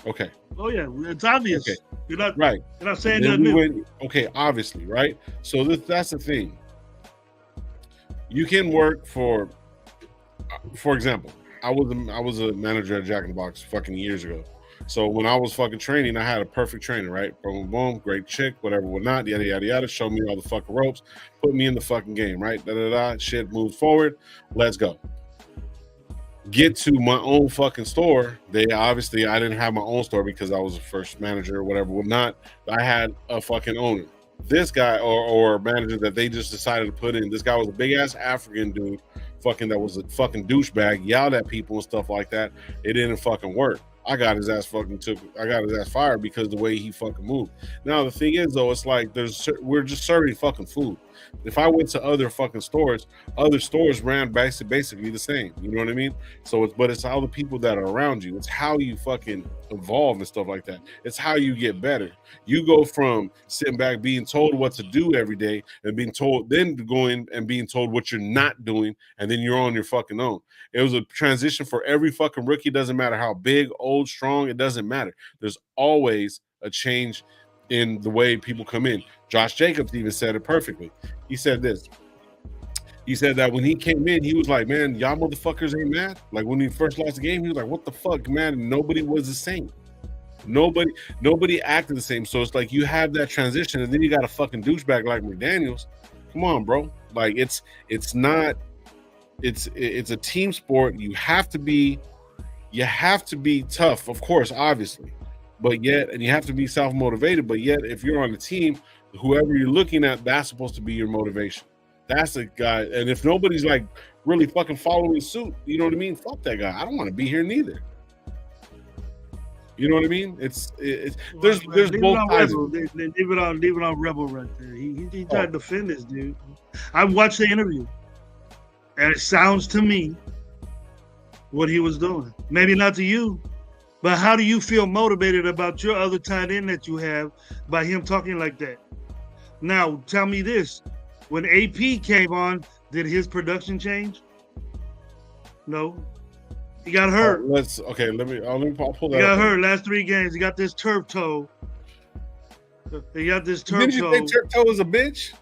Okay. Oh yeah, it's obvious. Okay. You're not right. You're not saying nothing. Okay, obviously, right? So that's the thing. You can work for example, I was a manager at Jack in the Box fucking years ago. So when I was fucking training, I had a perfect trainer, right? Boom, boom, great chick, whatever, whatnot, yada, yada, yada. Show me all the fucking ropes, put me in the fucking game, right? Da, da, da, shit moves forward. Let's go. Get to my own fucking store. I didn't have my own store because I was the first manager or whatever, whatnot. I had a fucking owner. This guy or a manager that they just decided to put in. This guy was a big ass African dude, that was a fucking douchebag, yelled at people and stuff like that. It didn't fucking work. I got his ass fired because of the way he fucking moved. Now the thing is though, it's like we're just serving fucking food. If I went to other stores ran basically the same. You know what I mean? So it's all the people that are around you. It's how you fucking evolve and stuff like that. It's how you get better. You go from sitting back being told what to do every day and being told, then going and being told what you're not doing, and then you're on your fucking own. It was a transition for every fucking rookie. Doesn't matter how big, old, strong, it doesn't matter. There's always a change in the way people come in. Josh Jacobs even said it perfectly. He said this. He said that when he came in, he was like, man, y'all motherfuckers ain't mad. Like when he first lost the game, he was like, what the fuck, man? Nobody was the same. Nobody acted the same. So it's like you have that transition, and then you got a fucking douchebag like McDaniels. Come on, bro. Like it's a team sport. You have to be tough, of course, obviously. But yet, and you have to be self-motivated, but yet if you're on the team, whoever you're looking at, that's supposed to be your motivation. That's the guy. And if nobody's like really fucking following suit, you know what I mean? Fuck that guy. I don't want to be here neither. You know what I mean? There's both sides. Leave it on Rebel right there. He tried to defend this dude. I watched the interview, and it sounds to me what he was doing. Maybe not to you, but how do you feel motivated about your other tight end that you have by him talking like that? Now, tell me this. When AP came on, did his production change? No. He got hurt. Let me I'll pull that. He got hurt last 3 games. He got this turf toe. Didn't you think turf toe was a bitch?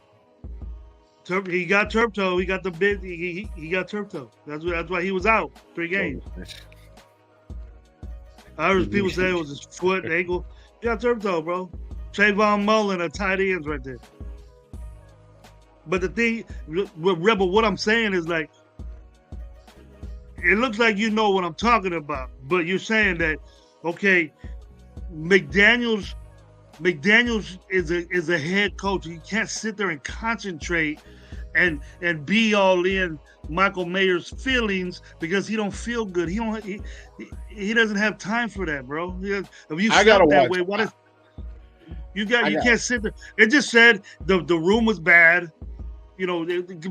He got turf toe. He got the bit. He got turf toe. That's why he was out 3 games. I heard people say it was his foot, ankle. He got turf toe, bro. Trayvon Mullen, a tight ends right there. But the thing with Rebel, what I'm saying is like, it looks like you know what I'm talking about, but you're saying that, okay, McDaniels is a head coach. He can't sit there and concentrate and be all in Michael Mayer's feelings because he don't feel good. He doesn't have time for that, bro. If you felt that way, what is you can't sit there. It just said the room was bad. You know,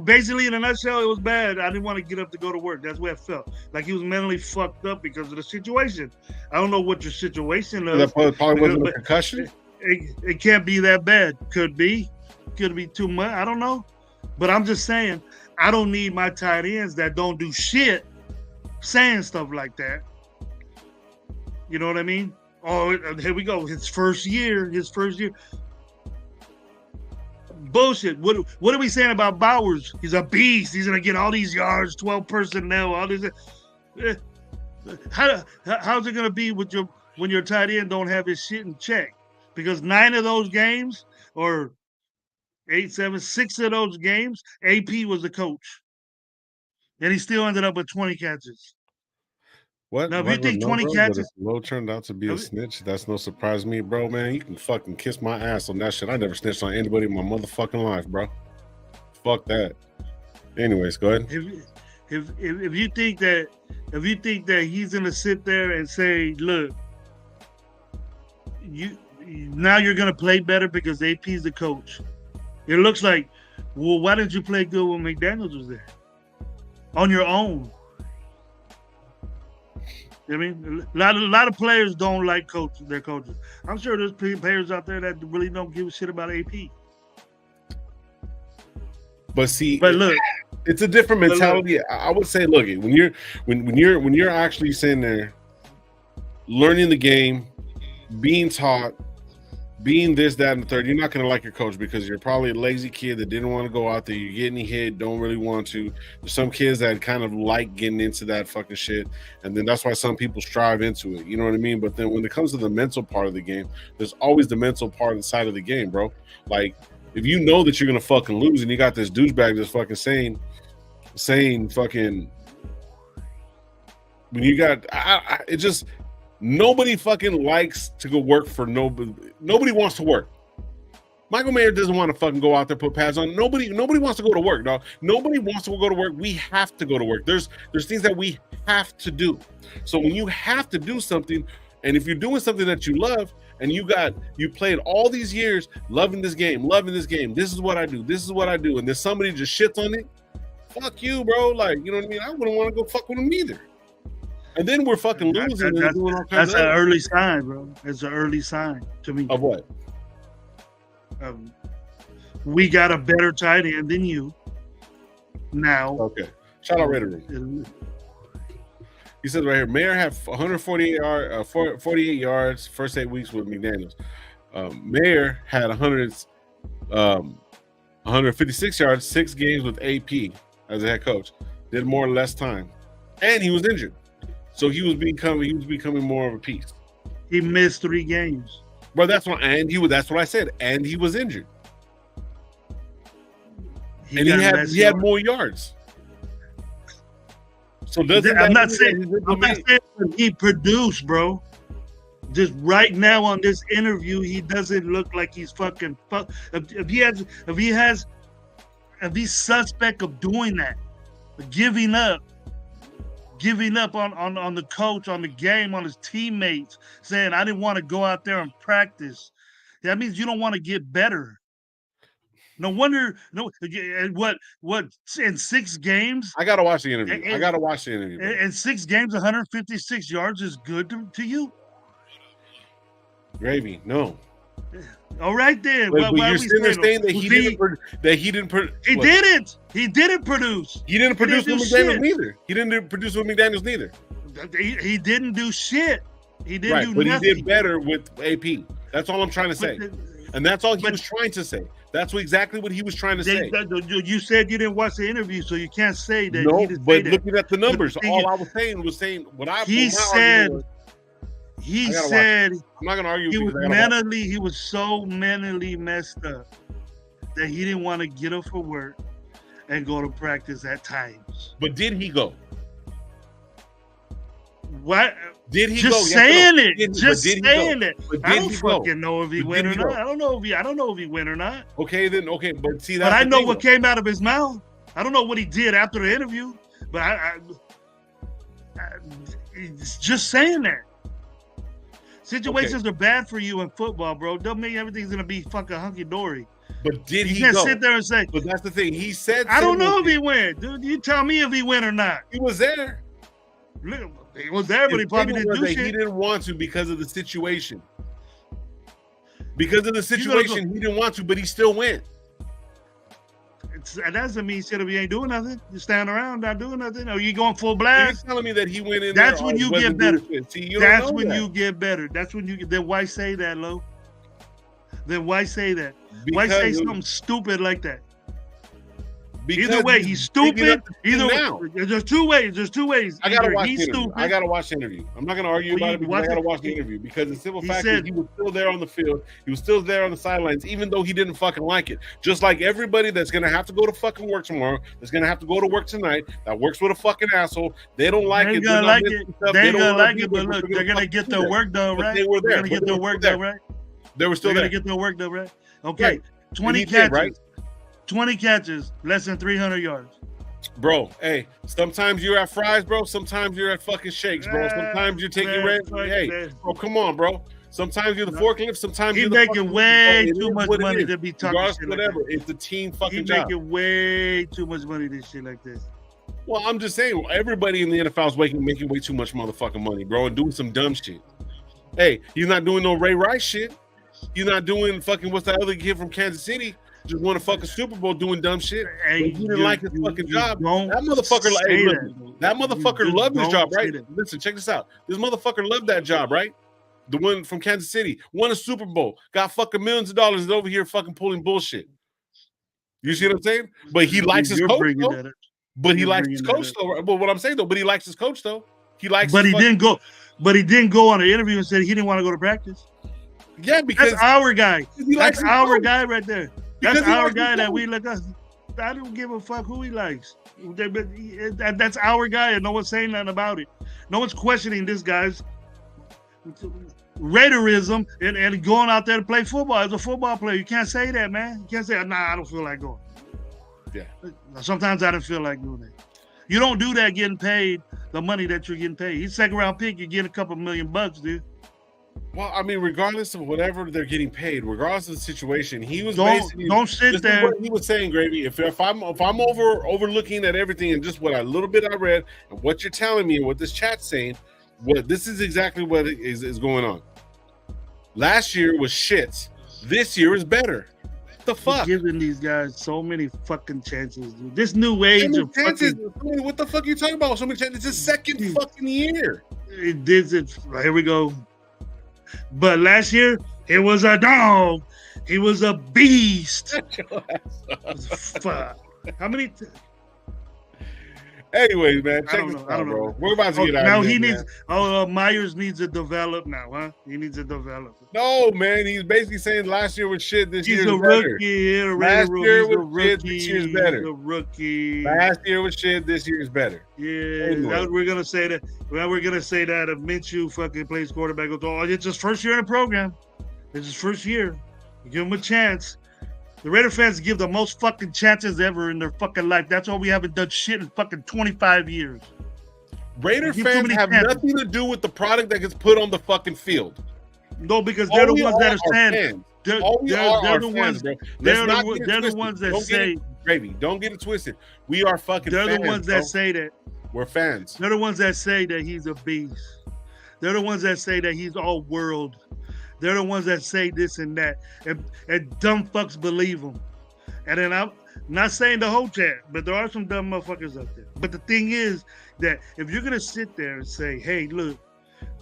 basically in a nutshell, it was bad. I didn't want to get up to go to work. That's where I felt. Like he was mentally fucked up because of the situation. I don't know what your situation is. That probably wasn't a concussion? It can't be that bad. Could be too much. I don't know. But I'm just saying, I don't need my tight ends that don't do shit saying stuff like that. You know what I mean? Oh, here we go. His first year. Bullshit. What are we saying about Bowers? He's a beast. He's gonna get all these yards, 12 personnel, all this. How's it gonna be when your tight end don't have his shit in check? Because 9 of those games, or 6 of those games, AP was the coach, and he still ended up with 20 catches. What? Now, if you think 20 catches, Low turned out to be a snitch. That's no surprise to me, bro. Man, you can fucking kiss my ass on that shit. I never snitched on anybody in my motherfucking life, bro. Fuck that. Anyways, go ahead. If you think that he's gonna sit there and say, look, now you're gonna play better because AP's the coach. It looks like, well, why didn't you play good when McDaniels was there? On your own. I mean, a lot of players don't like their coaches. I'm sure there's players out there that really don't give a shit about AP. But look, it's a different mentality. I would say, look, when you're actually sitting there, learning the game, being taught, being this, that, and the third, you're not going to like your coach because you're probably a lazy kid that didn't want to go out there. You're getting hit, don't really want to. There's some kids that kind of like getting into that fucking shit, and then that's why some people strive into it. You know what I mean? But then when it comes to the mental part of the game, there's always the mental part inside of the game, bro. Like, if you know that you're going to fucking lose and you got this douchebag that's fucking saying fucking, when you got, it just... Nobody fucking likes to go work for nobody. Nobody wants to work. Michael Mayer doesn't want to fucking go out there, put pads on. Nobody wants to go to work, dog. Nobody wants to go to work. We have to go to work. There's things that we have to do. So when you have to do something, and if you're doing something that you love, and you played all these years loving this game, this is what I do, and there's somebody just shits on it, fuck you, bro. Like, you know what I mean? I wouldn't want to go fuck with them either. And then we're fucking losing. That's an early sign, bro. It's an early sign to me. Of what? We got a better tight end than you now. Okay. Shout out Raider. He says right here, Mayer had 48 yards first 8 weeks with McDaniels. Mayer had 156 yards, 6 games with AP. as a head coach. Did more or less time, and he was injured, so he was becoming more of a piece. He missed 3 games. Bro, that's what I said. And he was injured. He had more yards. So I'm not saying he produced, bro. Just right now on this interview, he doesn't look like he's fucking. If he's suspect of doing that, giving up on the coach, on the game, on his teammates, saying I didn't want to go out there and practice. That means you don't want to get better. No wonder. No, what in 6 games? I gotta watch the interview. In 6 games, 156 yards is good to you. Gravy, no. All right then. But you're still saying that he didn't produce. He didn't produce. He didn't produce with McDaniels neither. He didn't produce with McDaniels neither. He didn't do shit. He didn't do but nothing. He did better with AP. That's all I'm trying to say. And that's all he was trying to say. That's exactly what he was trying to say. You said you didn't watch the interview, so you can't say that. No, but looking at the numbers, all I was saying what I said. He said I'm not gonna argue. He was so mentally messed up that he didn't want to get up for work and go to practice at times. But did he go? What? Did he just go? Saying it. Just saying it. I don't fucking know if he went or not. I don't know if he went or not. Okay, then okay, but see that. But I know what came out of his mouth. I don't know what he did after the interview, but I just saying that. Situations are bad for you in football, bro. Don't mean everything's gonna be fucking hunky dory. But did he can't go? Sit there and say. But that's the thing. He said. I don't know if he went, dude. You tell me if he went or not. He was there. He was there, but he probably didn't do shit. He didn't want to because of the situation. Because of the situation, he didn't want to, but he still went. That doesn't mean shit if he ain't doing nothing. You stand around not doing nothing. Or you going full blast? You're telling me that he went in. That's when you get better. That's when you get better. That's when you get. Then why say that, Lo? Then why say that? Why say something stupid like that? Either way, he's stupid. Either way, there's 2 ways. I gotta watch the interview. I gotta watch the interview. I'm not gonna argue about it because I gotta watch the interview because the simple fact is he was still there on the field. He was still there on the sidelines, even though he didn't fucking like it. Just like everybody that's gonna have to go to fucking work tomorrow, that's gonna have to go to work tonight, that works with a fucking asshole. They don't like it. They ain't gonna like it, but look, they're gonna get their work done, right? They were there. They're gonna get their work done, right? They were still there. They're gonna get their work done, right? Okay, 20 catches, right? 20 catches, less than 300 yards. Bro, hey, sometimes you're at Fry's, bro. Sometimes you're at fucking Shakes, bro. Sometimes you're taking rent. Hey, bro, come on, bro. Sometimes you're the forklift. Sometimes you're making way too much money to be talking shit whatever. Like that. It's the team fucking job. He's making way too much money to shit like this. Well, I'm just saying, everybody in the NFL is making way too much motherfucking money, bro, and doing some dumb shit. Hey, he's not doing no Ray Rice shit. He's not doing fucking what's that other kid from Kansas City? Just won a fucking Super Bowl doing dumb shit. Hey, he didn't like his fucking job. That motherfucker loved his job, right? Listen, check this out. This motherfucker loved that job, right? The one from Kansas City won a Super Bowl, got fucking millions of dollars, and over here fucking pulling bullshit. You see what I'm saying? But he likes his coach, though. But he likes his coach, though. But what I'm saying, though, but he likes his coach, though. He likes. But he didn't go. But he didn't go on an interview and said he didn't want to go to practice. Yeah, because that's our guy. That's our guy right there. That's our guy that we look at. I don't give a fuck who he likes. That's our guy, and no one's saying nothing about it. No one's questioning this guy's Raiderism and going out there to play football as a football player. You can't say that, man. You can't say, nah, I don't feel like going. Yeah. Sometimes I don't feel like doing that. You don't do that getting paid the money that you're getting paid. He's second round pick, you get a couple $1 million, dude. Well, I mean, regardless of whatever they're getting paid, regardless of the situation, he was don't sit there. What he was saying, Gravy. If I'm overlooking at everything and just what a little bit I read and what you're telling me and what this chat's saying, this is exactly what is going on. Last year was shit. This year is better. What the fuck? You're giving these guys so many fucking chances, dude. This new age of chances. What the fuck are you talking about? So many chances. It's his second fucking year. Here we go. But last year, it was a dog. He was a beast. Fuck. How many? Anyways, man, check this out, bro. We're about to get out now of here. He needs. Myers needs to develop now, huh? He needs to develop. No, man. He's basically saying last year was shit. This year is better. Rookie. Last year was shit. This year's better. He's a rookie. Last year was shit. This year is better. Yeah, anyway. We're gonna say that. Well, we're gonna say that if Minshew fucking plays quarterback, it's his first year in the program. It's his first year. Give him a chance. The Raider fans give the most fucking chances ever in their fucking life. That's why we haven't done shit in fucking 25 years. Raider fans have nothing to do with the product that gets put on the fucking field. No, because they're the ones that are saying. They're the ones. They're the ones that say. Gravy, don't get it twisted. We are fucking. They're the ones that say that. We're fans. They're the ones that say that he's a beast. They're the ones that say that he's all world. They're the ones that say this and that, and dumb fucks believe them. And then I'm not saying the whole chat, but there are some dumb motherfuckers out there. But the thing is that if you're gonna sit there and say, "Hey, look,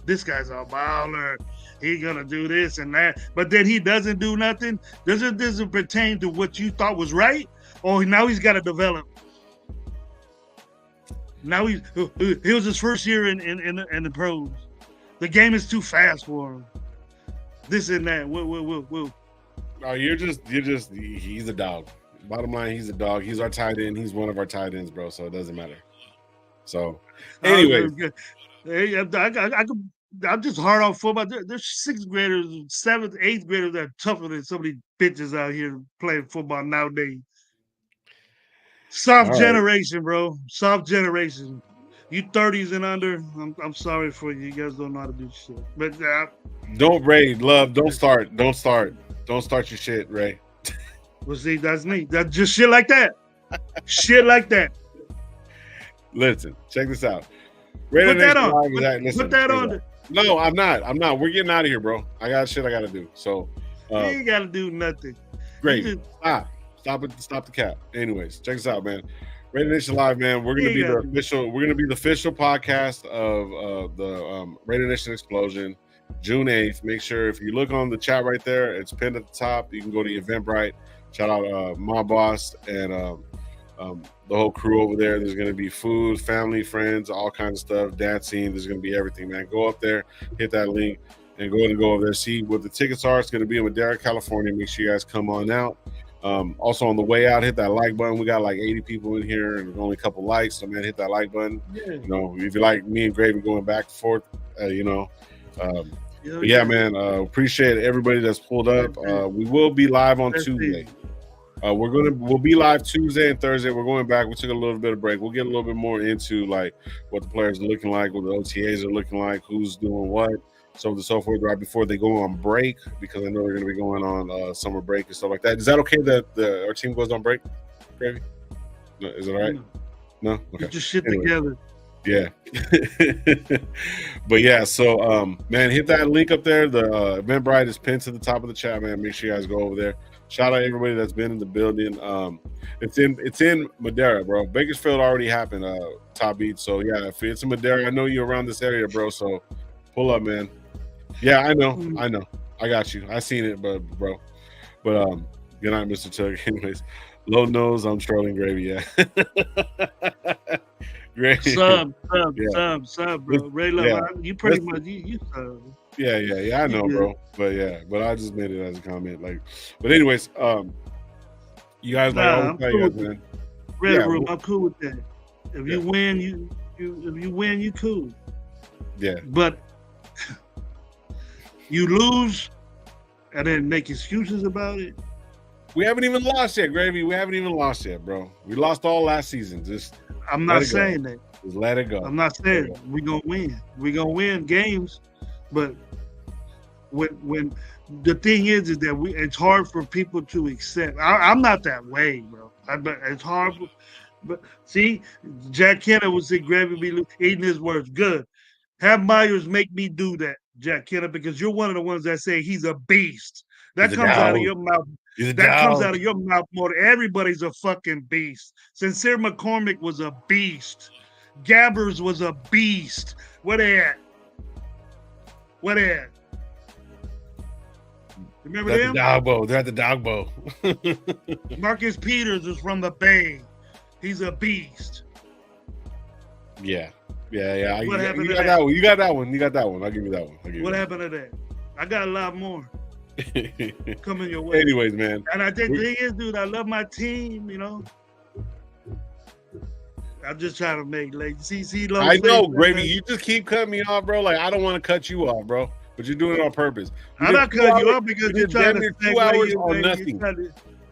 this guy's a baller. He's gonna do this and that," but then he doesn't do nothing, doesn't pertain to what you thought was right, or now he's got to develop. Now he was his first year in the pros. The game is too fast for him. This and that. Whoa. No, he's a dog. Bottom line, he's a dog. He's our tight end. He's one of our tight ends, bro. So it doesn't matter. So, anyway. Hey, I'm just hard on football. There's sixth graders, seventh, eighth graders that are tougher than some of these bitches out here playing football nowadays. Soft generation, bro. Soft generation. You 30s and under, I'm sorry for you. You guys don't know how to do shit. But don't raid, love. Don't start your shit, Ray. Well, see, that's me. That's just shit like that. Shit like that. Listen, check this out. Put that on. Put that on. No, I'm not. We're getting out of here, bro. I got shit I got to do. So you ain't got to do nothing. Great. Stop the cap. Anyways, check this out, man. RaiderNationLive, man. We're gonna be the official podcast of the Raider Nation Explosion, June 8th. Make sure if you look on the chat right there, it's pinned at the top. You can go to Eventbrite. Shout out my boss and the whole crew over there. There's gonna be food, family, friends, all kinds of stuff, dancing. There's gonna be everything, man. Go up there, hit that link, and go over there. See what the tickets are. It's gonna be in Madera, California. Make sure you guys come on out. Also on the way out, hit that like button. We got like 80 people in here and only a couple likes. So man, hit that like button. Yeah. You know, if you like me and Gravy going back and forth, man. Appreciate everybody that's pulled up. We will be live on Tuesday. We'll be live Tuesday and Thursday. We're going back. We took a little bit of break. We'll get a little bit more into like what the players are looking like, what the OTAs are looking like, who's doing what. So on and so forth right before they go on break, because I know they're going to be going on summer break and stuff like that. Is that okay that our team goes on break, Gravy? No, is it all right? No? Okay. Get your shit together. Yeah. But yeah, so man, hit that link up there. The Eventbrite is pinned to the top of the chat, man. Make sure you guys go over there. Shout out everybody that's been in the building. It's in Madera, bro. Bakersfield already happened, Top Beat. So yeah, if it's in Madera, I know you're around this area, bro. So pull up, man. Yeah, I know. I got you. I seen it, but bro. But good night, Mr. Tug. Anyways, low nose, I'm trolling Gravy. Yeah. Great. Sub, bro. Ray Love, you pretty much you sub. Yeah. I know, bro. But I just made it as a comment. Like, but anyways, you guys I'm cool with man. Red Room, I'm cool with that. If you win, you cool. Yeah. But you lose and then make excuses about it. We haven't even lost yet, Gravy. We haven't even lost yet, bro. We lost all last season. I'm not saying that. Just let it go. I'm not saying we're gonna win. We're gonna win games, but when the thing is that it's hard for people to accept. I'm not that way, bro. But it's hard. But see, Jack Kenner would say, "Gravy be eating his words." Good. Have Myers make me do that, Jack Kenner, because you're one of the ones that say he's a beast. That comes out of your mouth. Comes out of your mouth more. Everybody's a fucking beast. Sincere McCormick was a beast. Gabbers was a beast. Where they at? Remember them? They're at the Dogbo. Marcus Peters is from the Bay. He's a beast. Yeah. What happened You to got that one. You got that one. You got that one. I'll give you that one. What happened to that? I got a lot more coming your way. Anyways, man. And I think the thing is, dude, I love my team, you know. I'm just trying to make I know, Gravy. You just keep cutting me off, bro. Like, I don't want to cut you off, bro. But you're doing it on purpose. I'm not cutting you off because you're trying to 2 hours on nothing.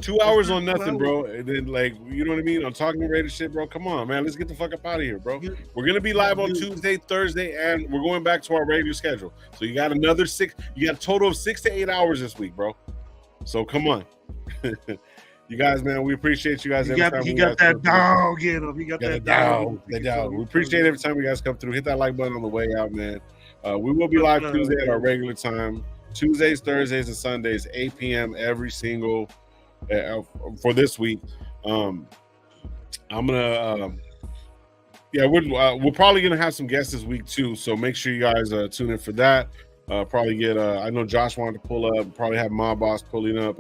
2 hours on nothing, bro. And then, like, you know what I mean? I'm talking Raider shit, bro. Come on, man. Let's get the fuck up out of here, bro. We're gonna be live on Tuesday, Thursday, and we're going back to our regular schedule. So you got another 6. You got a total of 6 to 8 hours this week, bro. So come on. You guys, man, we appreciate you guys. He got that dog in him. He got that dog. We appreciate every time you guys come through. Hit that like button on the way out, man. We will be live Tuesday at our regular time. Tuesdays, Thursdays, and Sundays, 8 p.m. every single for this week. I'm gonna we're probably gonna have some guests this week too. So make sure you guys tune in for that. Probably get I know Josh wanted to pull up. Probably have my boss pulling up.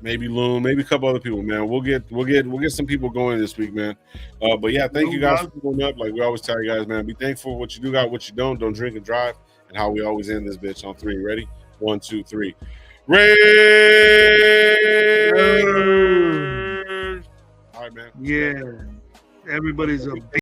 Maybe Loon, maybe a couple other people, man. We'll get some people going this week, man. But yeah, thank you guys for pulling up. Like we always tell you guys, man, be thankful for what you do got, what you don't drink and drive, and how we always end this bitch on 3. Ready? 1, 2, 3. Raiders! All right, man. Yeah. Everybody's a